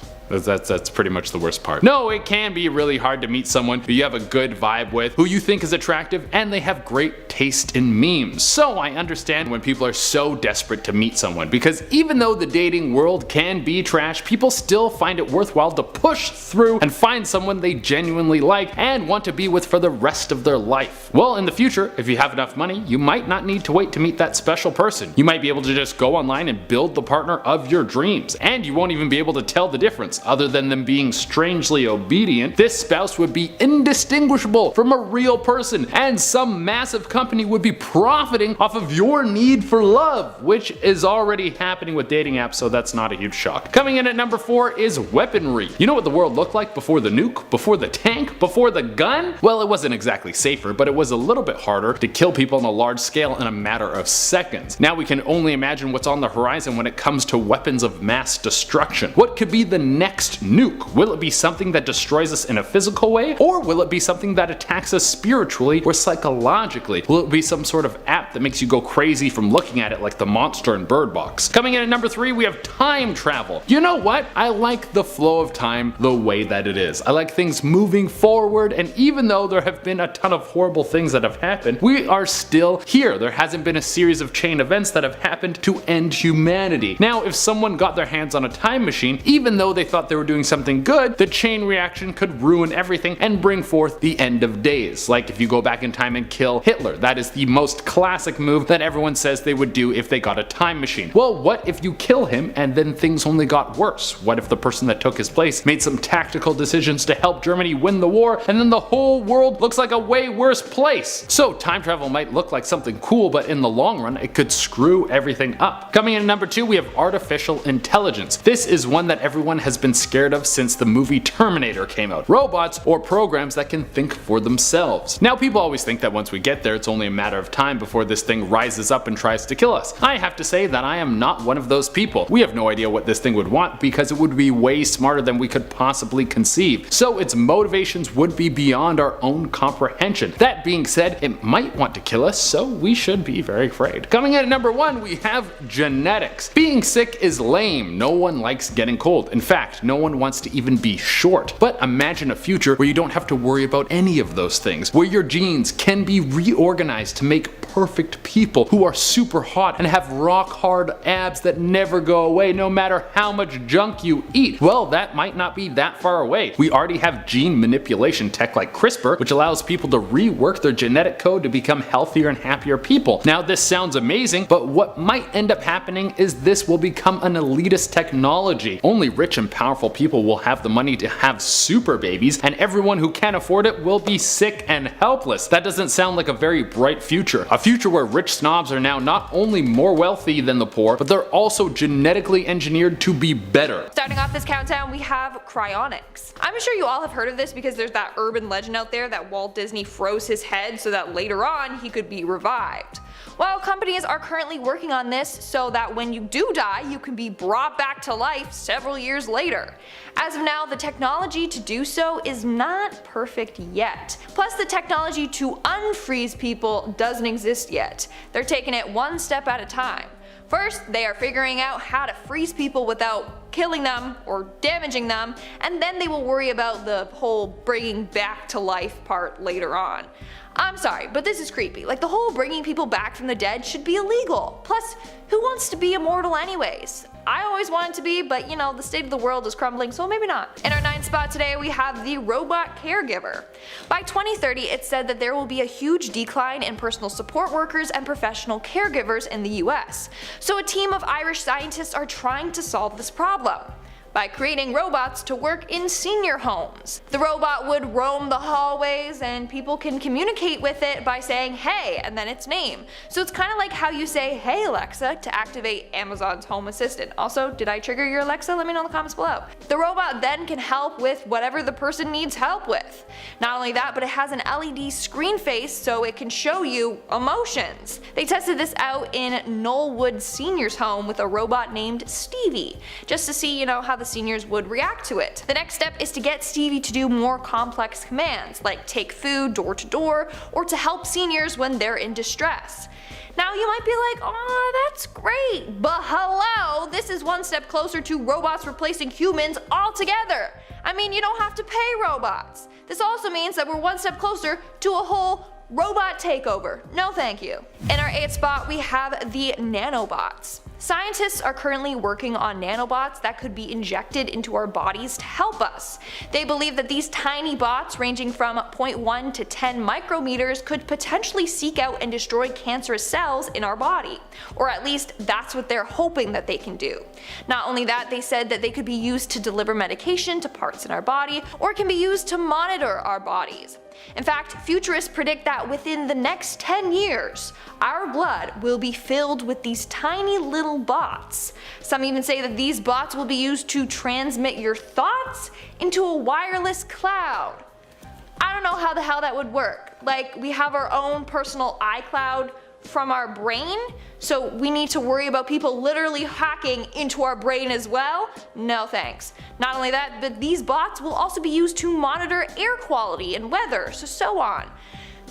pretty much the worst part. No, it can be really hard to meet someone who you have a good vibe with, who you think is attractive, and they have great taste in memes. So I understand when people are so desperate to meet someone, because even though the dating world can be trash, people still find it worthwhile to push through and find someone they genuinely like and want to be with for the rest of their life. Well, in the future, if you have enough money, you might not need to wait to meet that special person. You might be able to just go online and build the partner of your dreams, and you won't even be able to tell the difference. Other than them being strangely obedient, this spouse would be indistinguishable from a real person, and some massive company would be profiting off of your need for love, which is already happening with dating apps, so that's not a huge shock. Coming in at number 4 is weaponry. You know what the world looked like before the nuke, before the tank, before the gun? Well, it wasn't exactly safer, but it was a little bit harder to kill people on a large scale in a matter of seconds. Now we can only imagine what's on the horizon when it comes to weapons of mass destruction. What could be the next nuke? Will it be something that destroys us in a physical way, or will it be something that attacks us spiritually or psychologically? Will it be some sort of app that makes you go crazy from looking at it, like the monster in Bird Box? Coming in at number 3, we have time travel. You know what? I like the flow of time the way that it is. I like things moving forward, and even though there have been a ton of horrible things that have happened, we are still here. There hasn't been a series of chain events that have happened to end humanity. Now, if someone got their hands on a time machine, even though they thought they were doing something good, the chain reaction could ruin everything and bring forth the end of days. Like if you go back in time and kill Hitler, that is the most classic move that everyone says they would do if they got a time machine. Well, what if you kill him and then things only got worse? What if the person that took his place made some tactical decisions to help Germany win the war, and then the whole world looks like a way worse place? So time travel might look like something cool, but in the long run it could screw everything up. Coming in at number 2, we have artificial intelligence. This is one that everyone has been scared of since the movie Terminator came out. Robots, or programs that can think for themselves. Now, people always think that once we get there, it's only a matter of time before this thing rises up and tries to kill us. I have to say that I am not one of those people. We have no idea what this thing would want, because it would be way smarter than we could possibly conceive. So its motivations would be beyond our own comprehension. That being said, it might want to kill us, so we should be very afraid. Coming in at number 1, we have genetics. Being sick is lame. No one likes getting cold. In fact, no one wants to even be short. But imagine a future where you don't have to worry about any of those things, where your genes can be reorganized to make perfect people who are super hot and have rock hard abs that never go away no matter how much junk you eat. Well, that might not be that far away. We already have gene manipulation tech like CRISPR, which allows people to rework their genetic code to become healthier and happier people. Now, this sounds amazing, but what might end up happening is this will become an elitist technology. Only rich and powerful people will have the money to have super babies, and everyone who can't afford it will be sick and helpless. That doesn't sound like a very bright future. A future where rich snobs are now not only more wealthy than the poor, but they're also genetically engineered to be better. Starting off this countdown, we have cryonics. I'm sure you all have heard of this because there's that urban legend out there that Walt Disney froze his head so that later on he could be revived. Well, companies are currently working on this so that when you do die, you can be brought back to life several years later. As of now, the technology to do so is not perfect yet. Plus, the technology to unfreeze people doesn't exist yet. They're taking it one step at a time. First, they are figuring out how to freeze people without killing them or damaging them, and then they will worry about the whole bringing back to life part later on. I'm sorry, but this is creepy. Like, the whole bringing people back from the dead should be illegal. Plus, who wants to be immortal anyways? I always wanted to be, but you know, the state of the world is crumbling, so maybe not. In our 9th spot today, we have the robot caregiver. By 2030, it's said that there will be a huge decline in personal support workers and professional caregivers in the US. So a team of Irish scientists are trying to solve this problem by creating robots to work in senior homes. The robot would roam the hallways and people can communicate with it by saying hey and then its name. So it's kind of like how you say hey Alexa to activate Amazon's Home Assistant. Also, did I trigger your Alexa? Let me know in the comments below. The robot then can help with whatever the person needs help with. Not only that, but it has an LED screen face so it can show you emotions. They tested this out in Knollwood Seniors Home with a robot named Stevie, just to see, you know, how the the seniors would react to it. The next step is to get Stevie to do more complex commands, like take food door to door, or to help seniors when they're in distress. Now you might be like, oh, that's great, but hello, this is one step closer to robots replacing humans altogether. I mean, you don't have to pay robots. This also means that we're one step closer to a whole robot takeover. No thank you. In our 8th spot, we have the nanobots. Scientists are currently working on nanobots that could be injected into our bodies to help us. They believe that these tiny bots ranging from 0.1 to 10 micrometers could potentially seek out and destroy cancerous cells in our body. Or at least that's what they're hoping that they can do. Not only that, they said that they could be used to deliver medication to parts in our body, or can be used to monitor our bodies. In fact, futurists predict that within the next 10 years, our blood will be filled with these tiny little bots. Some even say that these bots will be used to transmit your thoughts into a wireless cloud. I don't know how the hell that would work. Like, we have our own personal iCloud from our brain, so we need to worry about people literally hacking into our brain as well? No thanks. Not only that, but these bots will also be used to monitor air quality and weather, so on.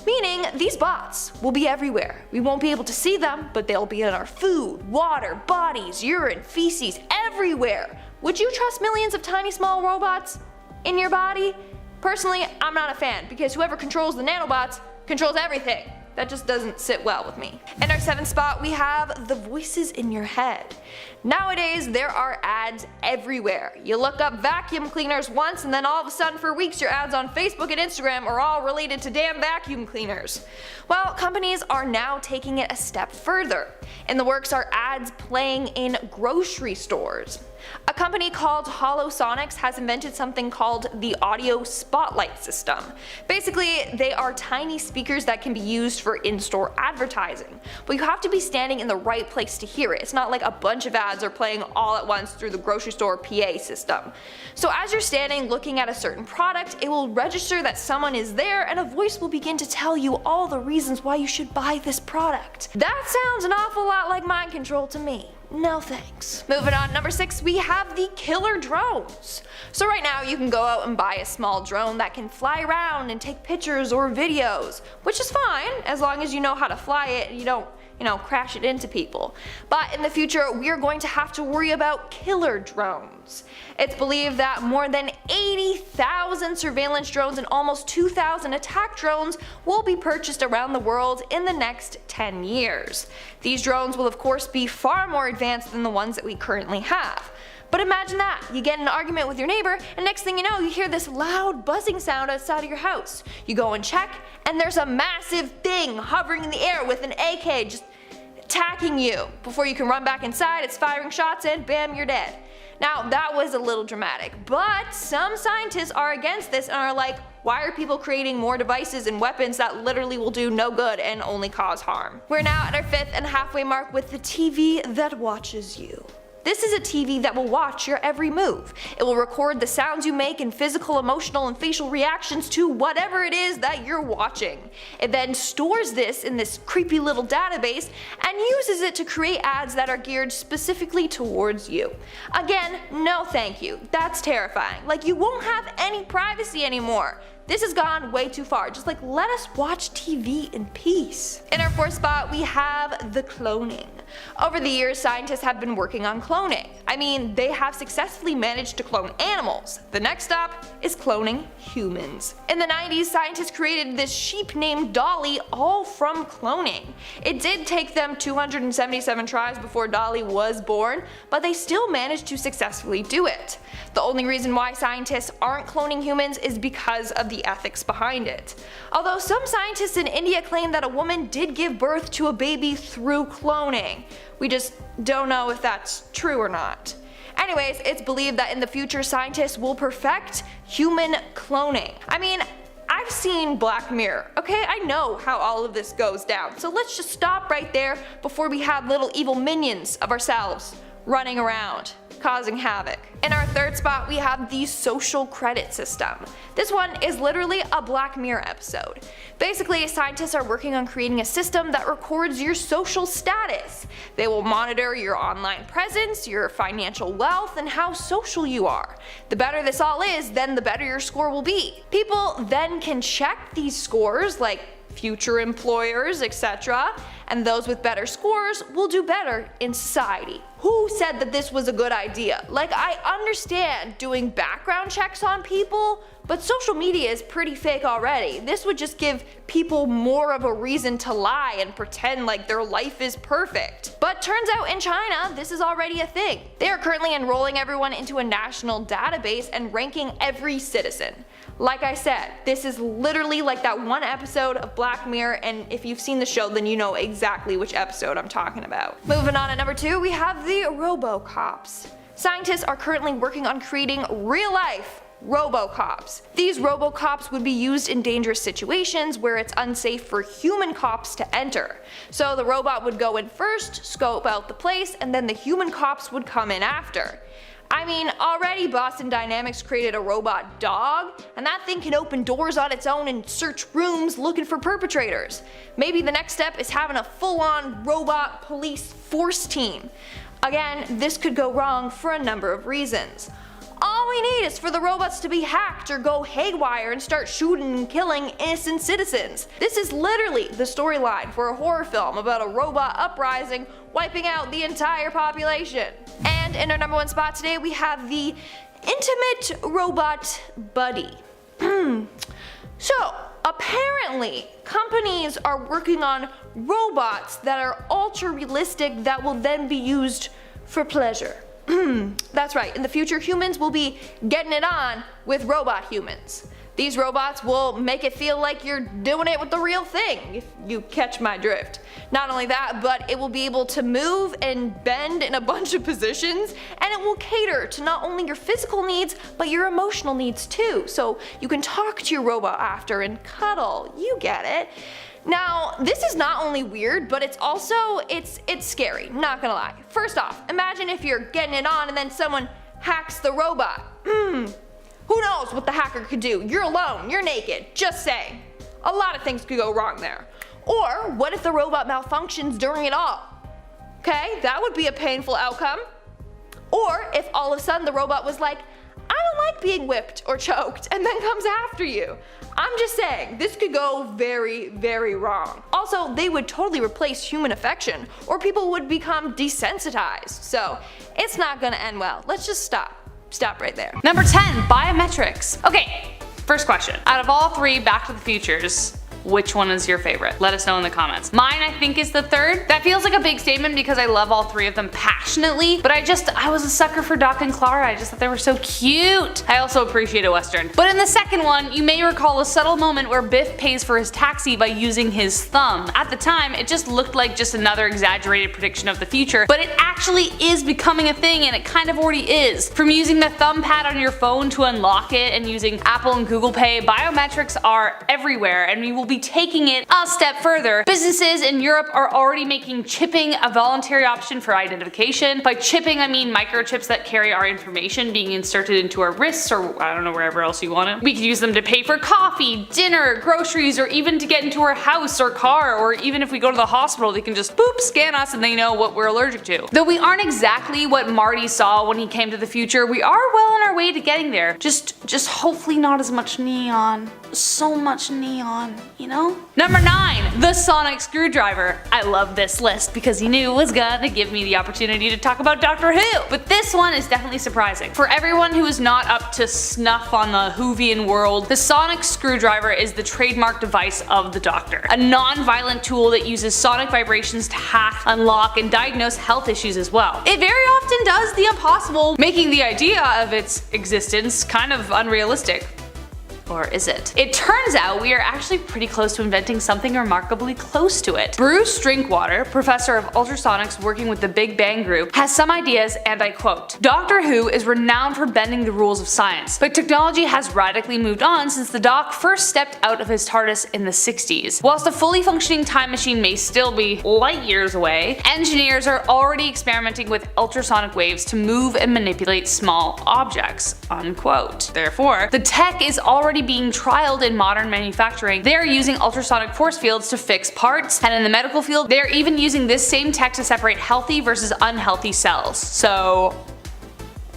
Meaning, these bots will be everywhere. We won't be able to see them, but they'll be in our food, water, bodies, urine, feces, everywhere. Would you trust millions of tiny small robots in your body? Personally, I'm not a fan, because whoever controls the nanobots controls everything. That just doesn't sit well with me. In our 7th spot, we have the voices in your head. Nowadays, there are ads everywhere. You look up vacuum cleaners once, and then all of a sudden for weeks your ads on Facebook and Instagram are all related to damn vacuum cleaners. Well, companies are now taking it a step further. In the works are ads playing in grocery stores. A company called HoloSonics has invented something called the Audio Spotlight System. Basically, they are tiny speakers that can be used for in-store advertising, but you have to be standing in the right place to hear it. It's not like a bunch of ads are playing all at once through the grocery store PA system. So as you're standing looking at a certain product, it will register that someone is there, and a voice will begin to tell you all the reasons why you should buy this product. That sounds an awful lot like mind control to me. No thanks. Moving on, number 6, we have the killer drones. So right now you can go out and buy a small drone that can fly around and take pictures or videos, which is fine as long as you know how to fly it and you don't, crash it into people. But in the future, we are going to have to worry about killer drones. It's believed that more than 80,000 surveillance drones and almost 2,000 attack drones will be purchased around the world in the next 10 years. These drones will of course be far more advanced than the ones that we currently have. But imagine that, you get in an argument with your neighbor, and next thing you know, you hear this loud buzzing sound outside of your house. You go and check, and there's a massive thing hovering in the air with an AK just attacking you. Before you can run back inside, it's firing shots and bam, you're dead. Now that was a little dramatic, but some scientists are against this and are like, why are people creating more devices and weapons that literally will do no good and only cause harm? We're now at our 5th and halfway mark with the TV that watches you. This is a TV that will watch your every move. It will record the sounds you make and physical, emotional, and facial reactions to whatever it is that you're watching. It then stores this in this creepy little database and uses it to create ads that are geared specifically towards you. Again, no thank you. That's terrifying. Like, you won't have any privacy anymore. This has gone way too far. Just let us watch TV in peace. In our 4th spot, we have the cloning. Over the years, scientists have been working on cloning. I mean, they have successfully managed to clone animals. The next stop is cloning humans. In the 90s, scientists created this sheep named Dolly all from cloning. It did take them 277 tries before Dolly was born, but they still managed to successfully do it. The only reason why scientists aren't cloning humans is because of the ethics behind it. Although some scientists in India claim that a woman did give birth to a baby through cloning. We just don't know if that's true or not. Anyways, it's believed that in the future scientists will perfect human cloning. I mean, I've seen Black Mirror, okay? I know how all of this goes down. So let's just stop right there before we have little evil minions of ourselves running around. causing havoc. In our third spot, we have the social credit system. This one is literally a Black Mirror episode. Basically, scientists are working on creating a system that records your social status. They will monitor your online presence, your financial wealth, and how social you are. The better this all is, then the better your score will be. People then can check these scores, like future employers, etc., and those with better scores will do better in society. Who said that this was a good idea? Like, I understand doing background checks on people, but social media is pretty fake already. This would just give people more of a reason to lie and pretend like their life is perfect. But turns out in China, this is already a thing. They are currently enrolling everyone into a national database and ranking every citizen. Like I said, this is literally like that one episode of Black Mirror, and if you've seen the show, then you know exactly which episode I'm talking about. Moving on to number 2, we have the RoboCops. Scientists are currently working on creating real-life RoboCops. These RoboCops would be used in dangerous situations where it's unsafe for human cops to enter. So the robot would go in first, scope out the place, and then the human cops would come in after. I mean, already Boston Dynamics created a robot dog, and that thing can open doors on its own and search rooms looking for perpetrators. Maybe the next step is having a full-on robot police force team. Again, this could go wrong for a number of reasons. All we need is for the robots to be hacked or go haywire and start shooting and killing innocent citizens. This is literally the storyline for a horror film about a robot uprising wiping out the entire population. And in our number 1 spot today, we have the intimate robot buddy. So, apparently, companies are working on robots that are ultra realistic that will then be used for pleasure. That's right, in the future humans will be getting it on with robot humans. These robots will make it feel like you're doing it with the real thing, if you catch my drift. Not only that, but it will be able to move and bend in a bunch of positions, and it will cater to not only your physical needs, but your emotional needs too. So you can talk to your robot after and cuddle, you get it. Now, this is not only weird, but it's also, it's scary, not gonna lie. First off, imagine if you're getting it on and then someone hacks the robot. Who knows what the hacker could do? You're alone, you're naked, just saying. A lot of things could go wrong there. Or, what if the robot malfunctions during it all? Okay, that would be a painful outcome. Or, if all of a sudden the robot was like, I don't like being whipped or choked, and then comes after you. I'm just saying, this could go very, very wrong. Also, they would totally replace human affection, or people would become desensitized. So, it's not gonna end well. Let's just stop. Stop right there. Number 10, biometrics. Okay, first question. Out of all 3 Back to the Futures, which one is your favorite? Let us know in the comments. Mine, I think, is the third. That feels like a big statement because I love all 3 of them passionately, but I was a sucker for Doc and Clara. I just thought they were so cute. I also appreciate a Western. But in the second one, you may recall a subtle moment where Biff pays for his taxi by using his thumb. At the time, it just looked like just another exaggerated prediction of the future, but it actually is becoming a thing, and it kind of already is. From using the thumb pad on your phone to unlock it and using Apple and Google Pay, biometrics are everywhere, and we will be taking it a step further. Businesses in Europe are already making chipping a voluntary option for identification. By chipping, I mean microchips that carry our information being inserted into our wrists, or I don't know, wherever else you want it. We could use them to pay for coffee, dinner, groceries, or even to get into our house or car, or even if we go to the hospital, they can just boop, scan us, and they know what we're allergic to. Though we aren't exactly what Marty saw when he came to the future, we are well on our way to getting there. Just hopefully not as much neon. So much neon, you know? Number 9, the sonic screwdriver. I love this list because he knew it was gonna give me the opportunity to talk about Doctor Who. But this one is definitely surprising. For everyone who is not up to snuff on the Whovian world, the sonic screwdriver is the trademark device of the Doctor. A non-violent tool that uses sonic vibrations to hack, unlock, and diagnose health issues as well. It very often does the impossible, making the idea of its existence kind of unrealistic. Or is it? It turns out we are actually pretty close to inventing something remarkably close to it. Bruce Drinkwater, professor of ultrasonics working with the Big Bang Group, has some ideas, and I quote, "Doctor Who is renowned for bending the rules of science, but technology has radically moved on since the Doc first stepped out of his TARDIS in the 60s. Whilst a fully functioning time machine may still be light years away, engineers are already experimenting with ultrasonic waves to move and manipulate small objects." Unquote. Therefore, the tech is already being trialed in modern manufacturing. They are using ultrasonic force fields to fix parts, and in the medical field, they are even using this same tech to separate healthy versus unhealthy cells. So,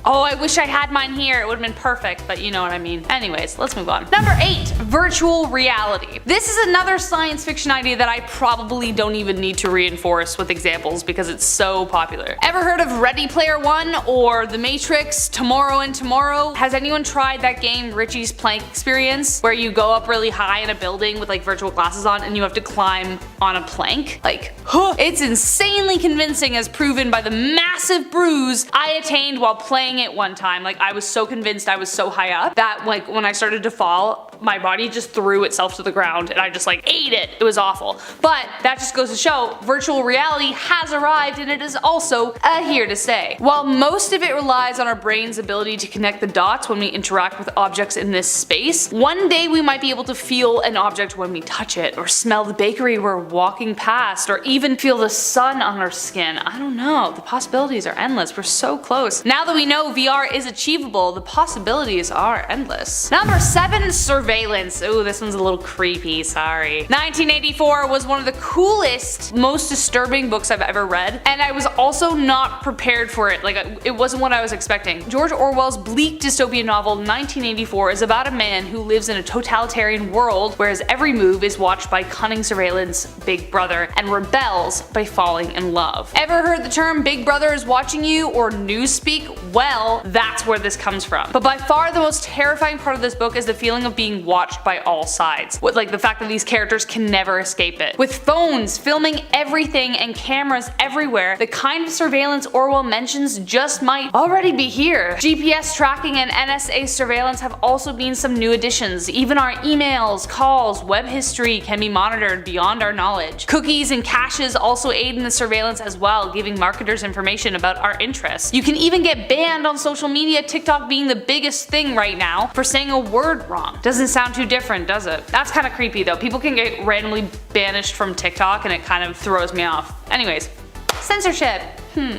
oh, I wish I had mine here. It would have been perfect, but you know what I mean. Anyways, let's move on. Number 8, virtual reality. This is another science fiction idea that I probably don't even need to reinforce with examples because it's so popular. Ever heard of Ready Player One or The Matrix, Tomorrow and Tomorrow? Has anyone tried that game Richie's Plank Experience, where you go up really high in a building with like virtual glasses on and you have to climb on a plank? Like, it's insanely convincing as proven by the massive bruise I attained while playing it one time. Like, I was so convinced I was so high up that like when I started to fall, my body just threw itself to the ground and I just like ate it. It was awful. But that just goes to show virtual reality has arrived and it is also here to stay. While most of it relies on our brain's ability to connect the dots when we interact with objects in this space, one day we might be able to feel an object when we touch it, or smell the bakery we're walking past, or even feel the sun on our skin. I don't know. The possibilities are endless. We're so close. Now that we know VR is achievable, the possibilities are endless. Number 7, surveillance. Ooh, this one's a little creepy, sorry. 1984 was one of the coolest, most disturbing books I've ever read, and I was also not prepared for it. Like, it wasn't what I was expecting. George Orwell's bleak dystopian novel 1984 is about a man who lives in a totalitarian world where his every move is watched by cunning surveillance Big Brother and rebels by falling in love. Ever heard the term Big Brother is watching you or newspeak? Well, that's where this comes from. But by far the most terrifying part of this book is the feeling of being watched by all sides. With like the fact that these characters can never escape it. With phones filming everything and cameras everywhere, the kind of surveillance Orwell mentions just might already be here. GPS tracking and NSA surveillance have also been some new additions. Even our emails, calls, web history can be monitored beyond our knowledge. Cookies and caches also aid in the surveillance as well, giving marketers information about our interests. You can even get banned on social media, TikTok being the biggest thing right now, for saying a word wrong. Doesn't sound too different, does it? That's kind of creepy though. People can get randomly banished from TikTok and it kind of throws me off. Anyways, censorship.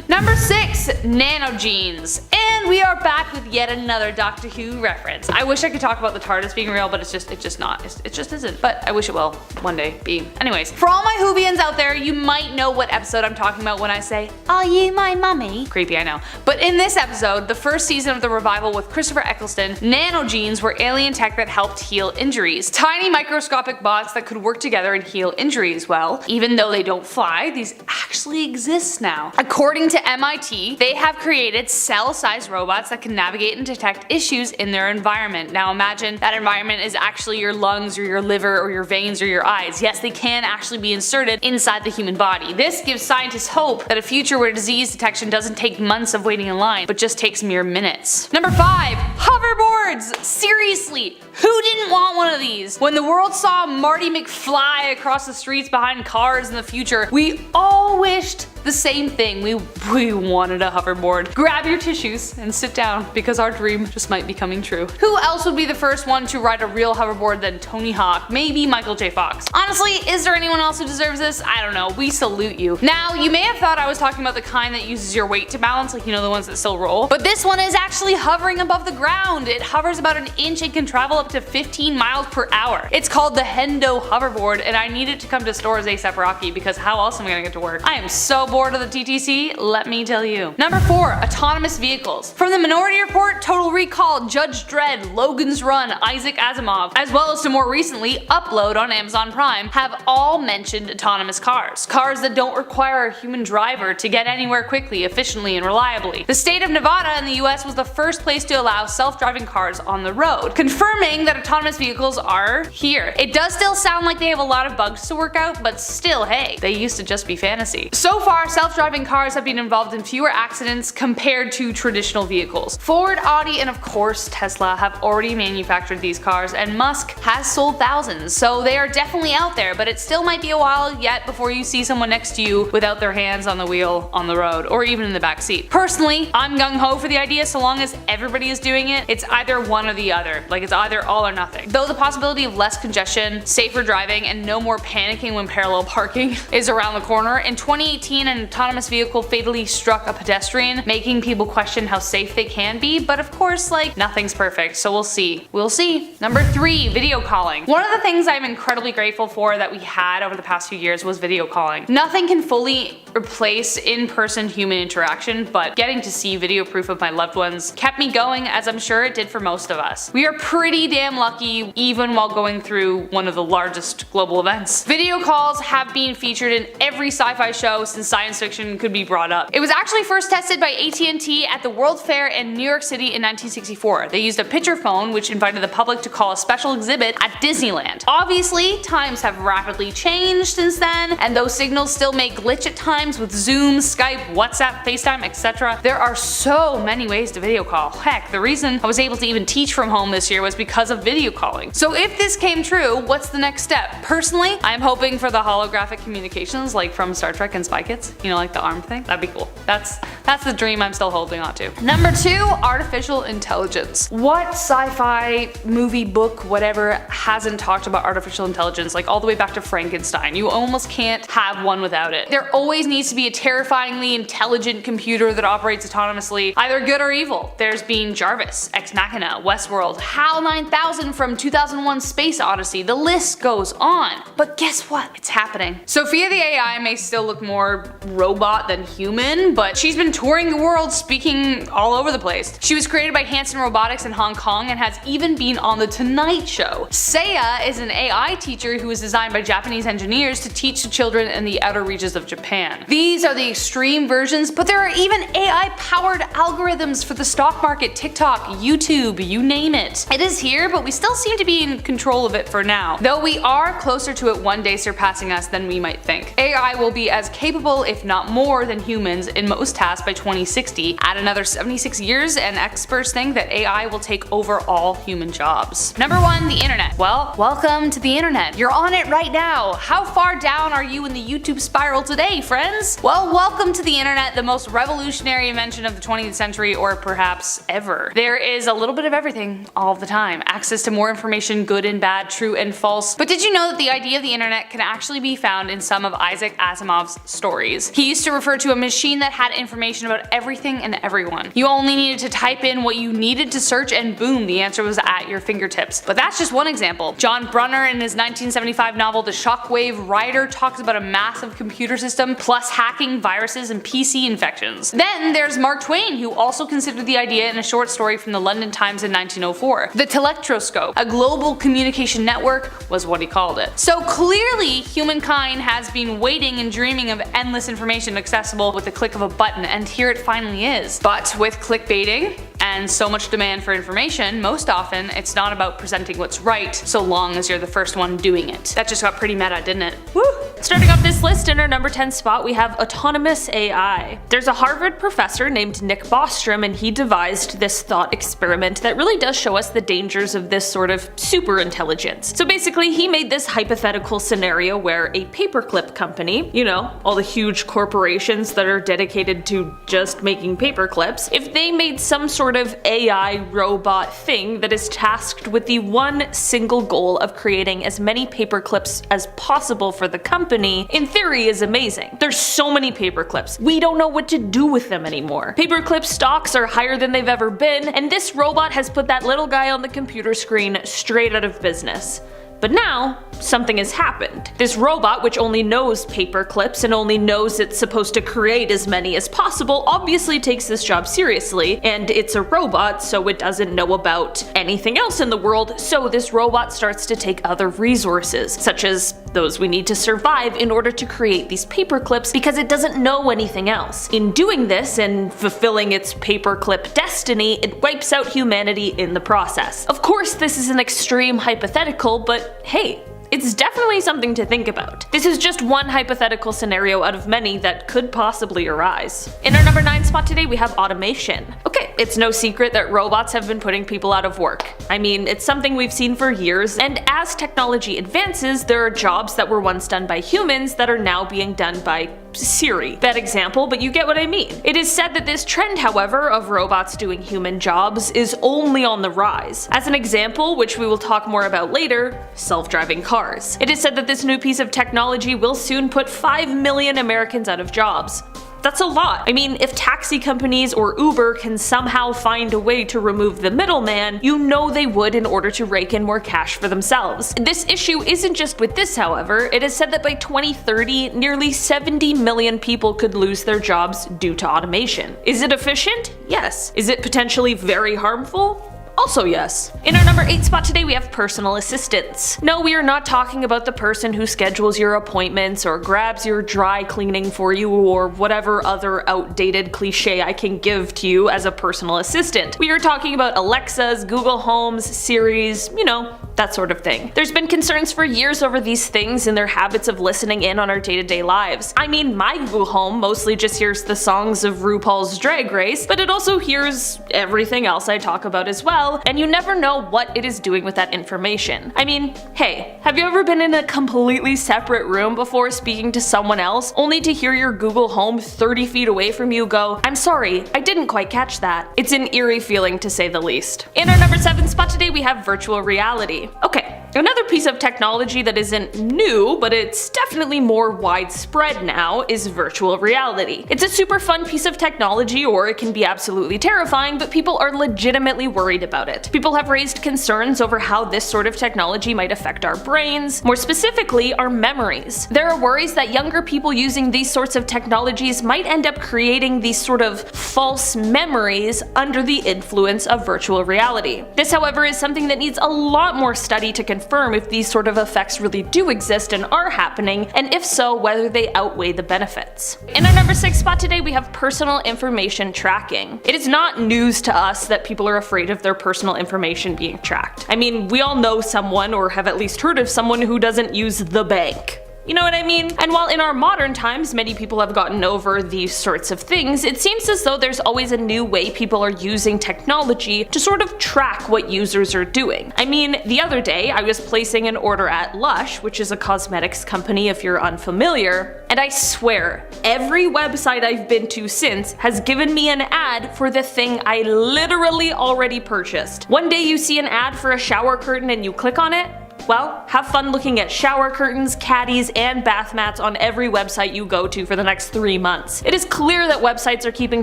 Number 6, nanogenes. And we are back with yet another Doctor Who reference. I wish I could talk about the TARDIS being real, but it's just not. It just isn't. But I wish it will one day be. Anyways, for all my Whovians out there, you might know what episode I'm talking about when I say, "Are you my mummy?" Creepy, I know. But in this episode, the first season of the revival with Christopher Eccleston, nanogenes were alien tech that helped heal injuries. Tiny microscopic bots that could work together and heal injuries. Well, even though they don't fly, these actually exist now. According to MIT, they have created cell-sized robots that can navigate and detect issues in their environment. Now imagine that environment is actually your lungs or your liver or your veins or your eyes. Yes, they can actually be inserted inside the human body. This gives scientists hope that a future where disease detection doesn't take months of waiting in line, but just takes mere minutes. Number 5, hoverboards! Seriously, who didn't want one of these? When the world saw Marty McFly across the streets behind cars in the future, we all wished the same thing. We wanted a hoverboard. Grab your tissues and sit down because our dream just might be coming true. Who else would be the first one to ride a real hoverboard than Tony Hawk? Maybe Michael J. Fox. Honestly, is there anyone else who deserves this? I don't know. We salute you. Now, you may have thought I was talking about the kind that uses your weight to balance, like, you know, the ones that still roll. But this one is actually hovering above the ground. It hovers about an inch and can travel up to 15 miles per hour. It's called the Hendo hoverboard, and I need it to come to stores ASAP Rocky because how else am I gonna get to work? I am so bored of the TTC, let me tell you. Number 4, autonomous vehicles. From the Minority Report, Total Recall, Judge Dredd, Logan's Run, Isaac Asimov, as well as to more recently Upload on Amazon Prime, have all mentioned autonomous cars. Cars that don't require a human driver to get anywhere quickly, efficiently, and reliably. The state of Nevada in the US was the first place to allow self-driving cars on the road, confirming that autonomous vehicles are here. It does still sound like they have a lot of bugs to work out, but still, hey, they used to just be fantasy. So far, far, self-driving cars have been involved in fewer accidents compared to traditional vehicles. Ford, Audi, and of course Tesla have already manufactured these cars, and Musk has sold thousands, so they are definitely out there, but it still might be a while yet before you see someone next to you without their hands on the wheel on the road, or even in the back seat. Personally, I'm gung-ho for the idea so long as everybody is doing it. It's either one or the other, like it's either all or nothing. Though the possibility of less congestion, safer driving, and no more panicking when parallel parking is around the corner, in 2018 an autonomous vehicle fatally struck a pedestrian, making people question how safe they can be, but of course, like, nothing's perfect, so we'll see. We'll see. Number 3, video calling. One of the things I'm incredibly grateful for that we had over the past few years was video calling. Nothing can fully replace in-person human interaction, but getting to see video proof of my loved ones kept me going, as I'm sure it did for most of us. We are pretty damn lucky even while going through one of the largest global events. Video calls have been featured in every sci-fi show since science fiction could be brought up. It was actually first tested by AT&T at the World Fair in New York City in 1964. They used a picture phone which invited the public to call a special exhibit at Disneyland. Obviously, times have rapidly changed since then, and those signals still may glitch at times with Zoom, Skype, WhatsApp, FaceTime, etc. There are so many ways to video call. Heck, the reason I was able to even teach from home this year was because of video calling. So if this came true, what's the next step? Personally, I'm hoping for the holographic communications like from Star Trek and Spy Kids, you know, like the arm thing. That'd be cool. That's the dream I'm still holding on to. Number 2, artificial intelligence. What sci-fi movie, book, whatever hasn't talked about artificial intelligence, like all the way back to Frankenstein? You almost can't have one without it. There always needs to be a terrifyingly intelligent computer that operates autonomously, either good or evil. There's been Jarvis, Ex Machina, Westworld, HAL 9000 from 2001 Space Odyssey, the list goes on. But guess what? It's happening. Sophia the AI may still look more robot than human, but she's been touring the world speaking all over the place. She was created by Hanson Robotics in Hong Kong and has even been on The Tonight Show. Seiya is an AI teacher who was designed by Japanese engineers to teach the children in the outer reaches of Japan. These are the extreme versions, but there are even AI-powered algorithms for the stock market, TikTok, YouTube, you name it. It is here, but we still seem to be in control of it for now, though we are closer to it one day surpassing us than we might think. AI will be as capable, if not more, than humans in most tasks by 2060. Add another 76 years and experts think that AI will take over all human jobs. Number 1, the internet. Well, welcome to the internet. You're on it right now. How far down are you in the YouTube spiral today, friends? Well, welcome to the internet, the most revolutionary invention of the 20th century, or perhaps ever. There is a little bit of everything all the time. Access to more information, good and bad, true and false. But did you know that the idea of the internet can actually be found in some of Isaac Asimov's stories? He used to refer to a machine that had information about everything and everyone. You only needed to type in what you needed to search and boom, the answer was at your fingertips. But that's just one example. John Brunner in his 1975 novel The Shockwave Rider talks about a massive computer system plus hacking, viruses, and PC infections. Then there's Mark Twain, who also considered the idea in a short story from the London Times in 1904. The telectroscope, a global communication network, was what he called it. So clearly, humankind has been waiting and dreaming of endless information accessible with the click of a button, and here it finally is. But with clickbaiting and so much demand for information, most often it's not about presenting what's right so long as you're the first one doing it. That just got pretty meta, didn't it? Woo! Starting off this list in our number 10 spot, we have autonomous AI. There's a Harvard professor named Nick Bostrom, and he devised this thought experiment that really does show us the dangers of this sort of super intelligence. So basically, he made this hypothetical scenario where a paperclip company, you know, all the huge corporations that are dedicated to just making paperclips, if they made some sort of AI robot thing that is tasked with the one single goal of creating as many paperclips as possible for the company, in theory is amazing. There's so many paperclips. We don't know what to do with them anymore. Paperclip stocks are higher than they've ever been, and this robot has put that little guy on the computer screen straight out of business. But now, something has happened. This robot, which only knows paper clips and only knows it's supposed to create as many as possible, obviously takes this job seriously, and it's a robot, so it doesn't know about anything else in the world, so this robot starts to take other resources, such as those we need to survive in order to create these paper clips, because it doesn't know anything else. In doing this and fulfilling its paperclip destiny, it wipes out humanity in the process. Of course, this is an extreme hypothetical, but hey, it's definitely something to think about. This is just one hypothetical scenario out of many that could possibly arise. In our number 9 spot today, we have automation. Okay, it's no secret that robots have been putting people out of work. I mean, it's something we've seen for years, and as technology advances, there are jobs that were once done by humans that are now being done by Siri. Bad example, but you get what I mean. It is said that this trend, however, of robots doing human jobs is only on the rise. As an example, which we will talk more about later, self-driving cars. It is said that this new piece of technology will soon put 5 million Americans out of jobs. That's a lot. I mean, if taxi companies or Uber can somehow find a way to remove the middleman, you know they would in order to rake in more cash for themselves. This issue isn't just with this, however. It is said that by 2030, nearly 70 million people could lose their jobs due to automation. Is it efficient? Yes. Is it potentially very harmful? Also yes. In our number 8 spot today, we have personal assistants. No, we are not talking about the person who schedules your appointments or grabs your dry cleaning for you or whatever other outdated cliche I can give to you as a personal assistant. We are talking about Alexas, Google Homes, Siris, you know, that sort of thing. There's been concerns for years over these things and their habits of listening in on our day-to-day lives. I mean, my Google Home mostly just hears the songs of RuPaul's Drag Race, but it also hears everything else I talk about as well, and you never know what it is doing with that information. I mean, hey, have you ever been in a completely separate room before speaking to someone else, only to hear your Google Home 30 feet away from you go, "I'm sorry, I didn't quite catch that." It's an eerie feeling to say the least. In our number 7 spot today, we have virtual reality. Okay, another piece of technology that isn't new, but it's definitely more widespread now, is virtual reality. It's a super fun piece of technology, or it can be absolutely terrifying, but people are legitimately worried about it. People have raised concerns over how this sort of technology might affect our brains, more specifically our memories. There are worries that younger people using these sorts of technologies might end up creating these sort of false memories under the influence of virtual reality. This, however, is something that needs a lot more study to confirm if these sort of effects really do exist and are happening, and if so, whether they outweigh the benefits. In our number 6 spot today, we have personal information tracking. It is not news to us that people are afraid of their personal information being tracked. I mean, we all know someone, or have at least heard of someone, who doesn't use the bank. You know what I mean? And while in our modern times many people have gotten over these sorts of things, it seems as though there's always a new way people are using technology to sort of track what users are doing. I mean, the other day I was placing an order at Lush, which is a cosmetics company if you're unfamiliar, and I swear, every website I've been to since has given me an ad for the thing I literally already purchased. One day you see an ad for a shower curtain and you click on it. Well, have fun looking at shower curtains, caddies, and bath mats on every website you go to for the next 3 months. It is clear that websites are keeping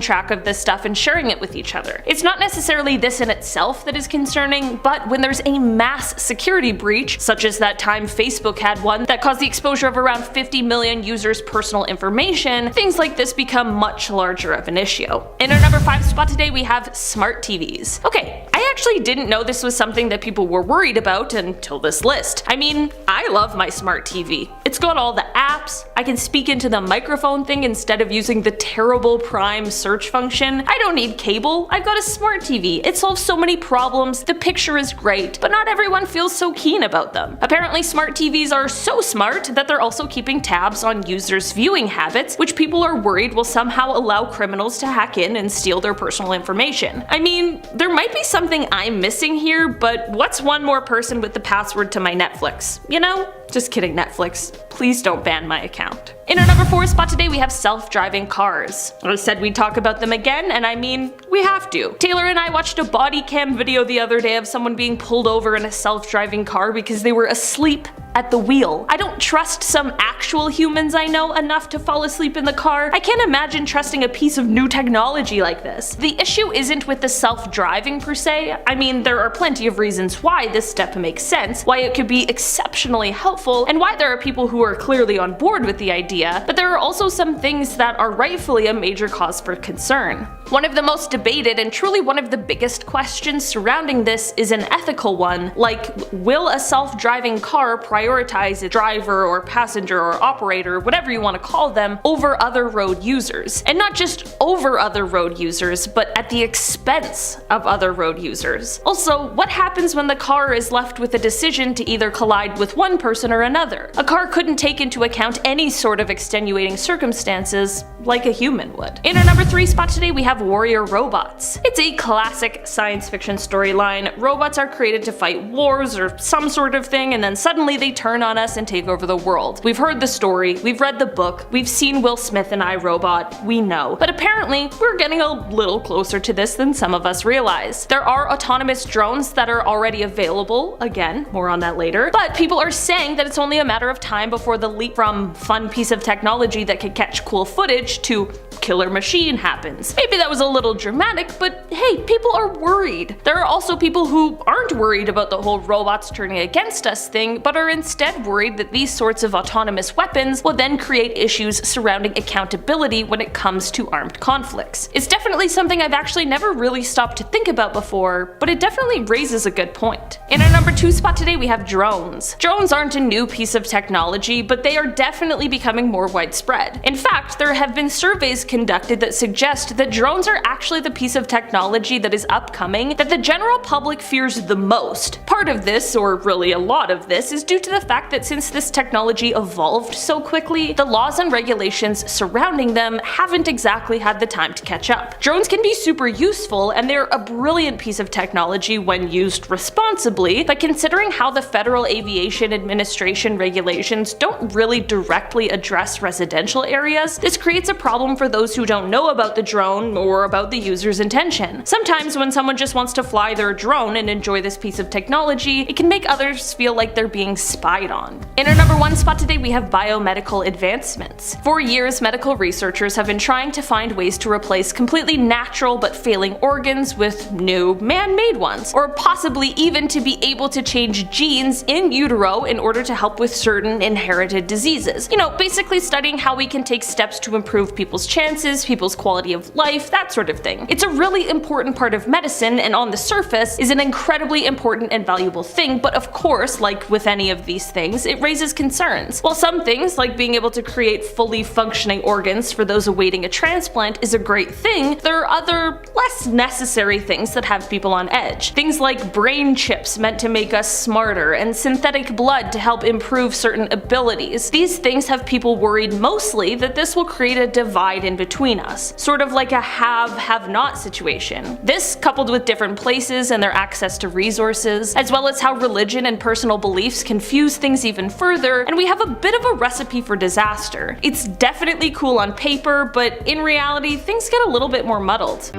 track of this stuff and sharing it with each other. It's not necessarily this in itself that is concerning, but when there's a mass security breach, such as that time Facebook had one that caused the exposure of around 50 million users' personal information, things like this become much larger of an issue. In our number 5 spot today, we have smart TVs. Okay, I actually didn't know this was something that people were worried about until this list. I mean, I love my smart TV. It's got all the apps, I can speak into the microphone thing instead of using the terrible Prime search function. I don't need cable, I've got a smart TV. It solves so many problems, the picture is great, but not everyone feels so keen about them. Apparently smart TVs are so smart that they're also keeping tabs on users' viewing habits, which people are worried will somehow allow criminals to hack in and steal their personal information. I mean, there might be something I'm missing here, but what's one more person with the password to my Netflix? You know? Just kidding, Netflix. Please don't ban my account. In our number 4 spot today, we have self-driving cars. I said we'd talk about them again, and I mean, we have to. Taylor and I watched a body cam video the other day of someone being pulled over in a self-driving car because they were asleep at the wheel. I don't trust some actual humans I know enough to fall asleep in the car. I can't imagine trusting a piece of new technology like this. The issue isn't with the self-driving per se. I mean, there are plenty of reasons why this step makes sense, why it could be exceptionally helpful, and why there are people who are clearly on board with the idea, but there are also some things that are rightfully a major cause for concern. One of the most debated and truly one of the biggest questions surrounding this is an ethical one, like, will a self-driving car prioritize prioritize a driver or passenger or operator, whatever you want to call them, over other road users. And not just over other road users, but at the expense of other road users. Also, what happens when the car is left with a decision to either collide with one person or another? A car couldn't take into account any sort of extenuating circumstances like a human would. In our number 3 spot today, we have warrior robots. It's a classic science fiction storyline. Robots are created to fight wars or some sort of thing, and then suddenly they turn on us and take over the world. We've heard the story, we've read the book, we've seen Will Smith in I, Robot, we know. But apparently, we're getting a little closer to this than some of us realize. There are autonomous drones that are already available, again, more on that later, but people are saying that it's only a matter of time before the leap from fun piece of technology that could catch cool footage to killer machine happens. Maybe that was a little dramatic, but hey, people are worried. There are also people who aren't worried about the whole robots turning against us thing, but are instead worried that these sorts of autonomous weapons will then create issues surrounding accountability when it comes to armed conflicts. It's definitely something I've actually never really stopped to think about before, but it definitely raises a good point. In our number 2 spot today, we have drones. Drones aren't a new piece of technology, but they are definitely becoming more widespread. In fact, there have been surveys conducted that suggest that drones are actually the piece of technology that is upcoming that the general public fears the most. Part of this, or really a lot of this, is due to the fact that since this technology evolved so quickly, the laws and regulations surrounding them haven't exactly had the time to catch up. Drones can be super useful, and they're a brilliant piece of technology when used responsibly, but considering how the Federal Aviation Administration regulations don't really directly address residential areas, this creates a problem for those who don't know about the drone or about the user's intention. Sometimes when someone just wants to fly their drone and enjoy this piece of technology, it can make others feel like they're being spied on. In our number 1 spot today, we have biomedical advancements. For years, medical researchers have been trying to find ways to replace completely natural but failing organs with new man-made ones, or possibly even to be able to change genes in utero in order to help with certain inherited diseases. You know, basically studying how we can take steps to improve people's chances, people's quality of life, that sort of thing. It's a really important part of medicine, and on the surface is an incredibly important and valuable thing, but of course, like with any of these things, it raises concerns. While some things, like being able to create fully functioning organs for those awaiting a transplant, is a great thing, there are other, less necessary things that have people on edge. Things like brain chips meant to make us smarter, and synthetic blood to help improve certain abilities. These things have people worried mostly that this will create a divide in between us, sort of like a have-have-not situation. This, coupled with different places and their access to resources, as well as how religion and personal beliefs confuse things even further, and we have a bit of a recipe for disaster. It's definitely cool on paper, but in reality, things get a little bit more muddled.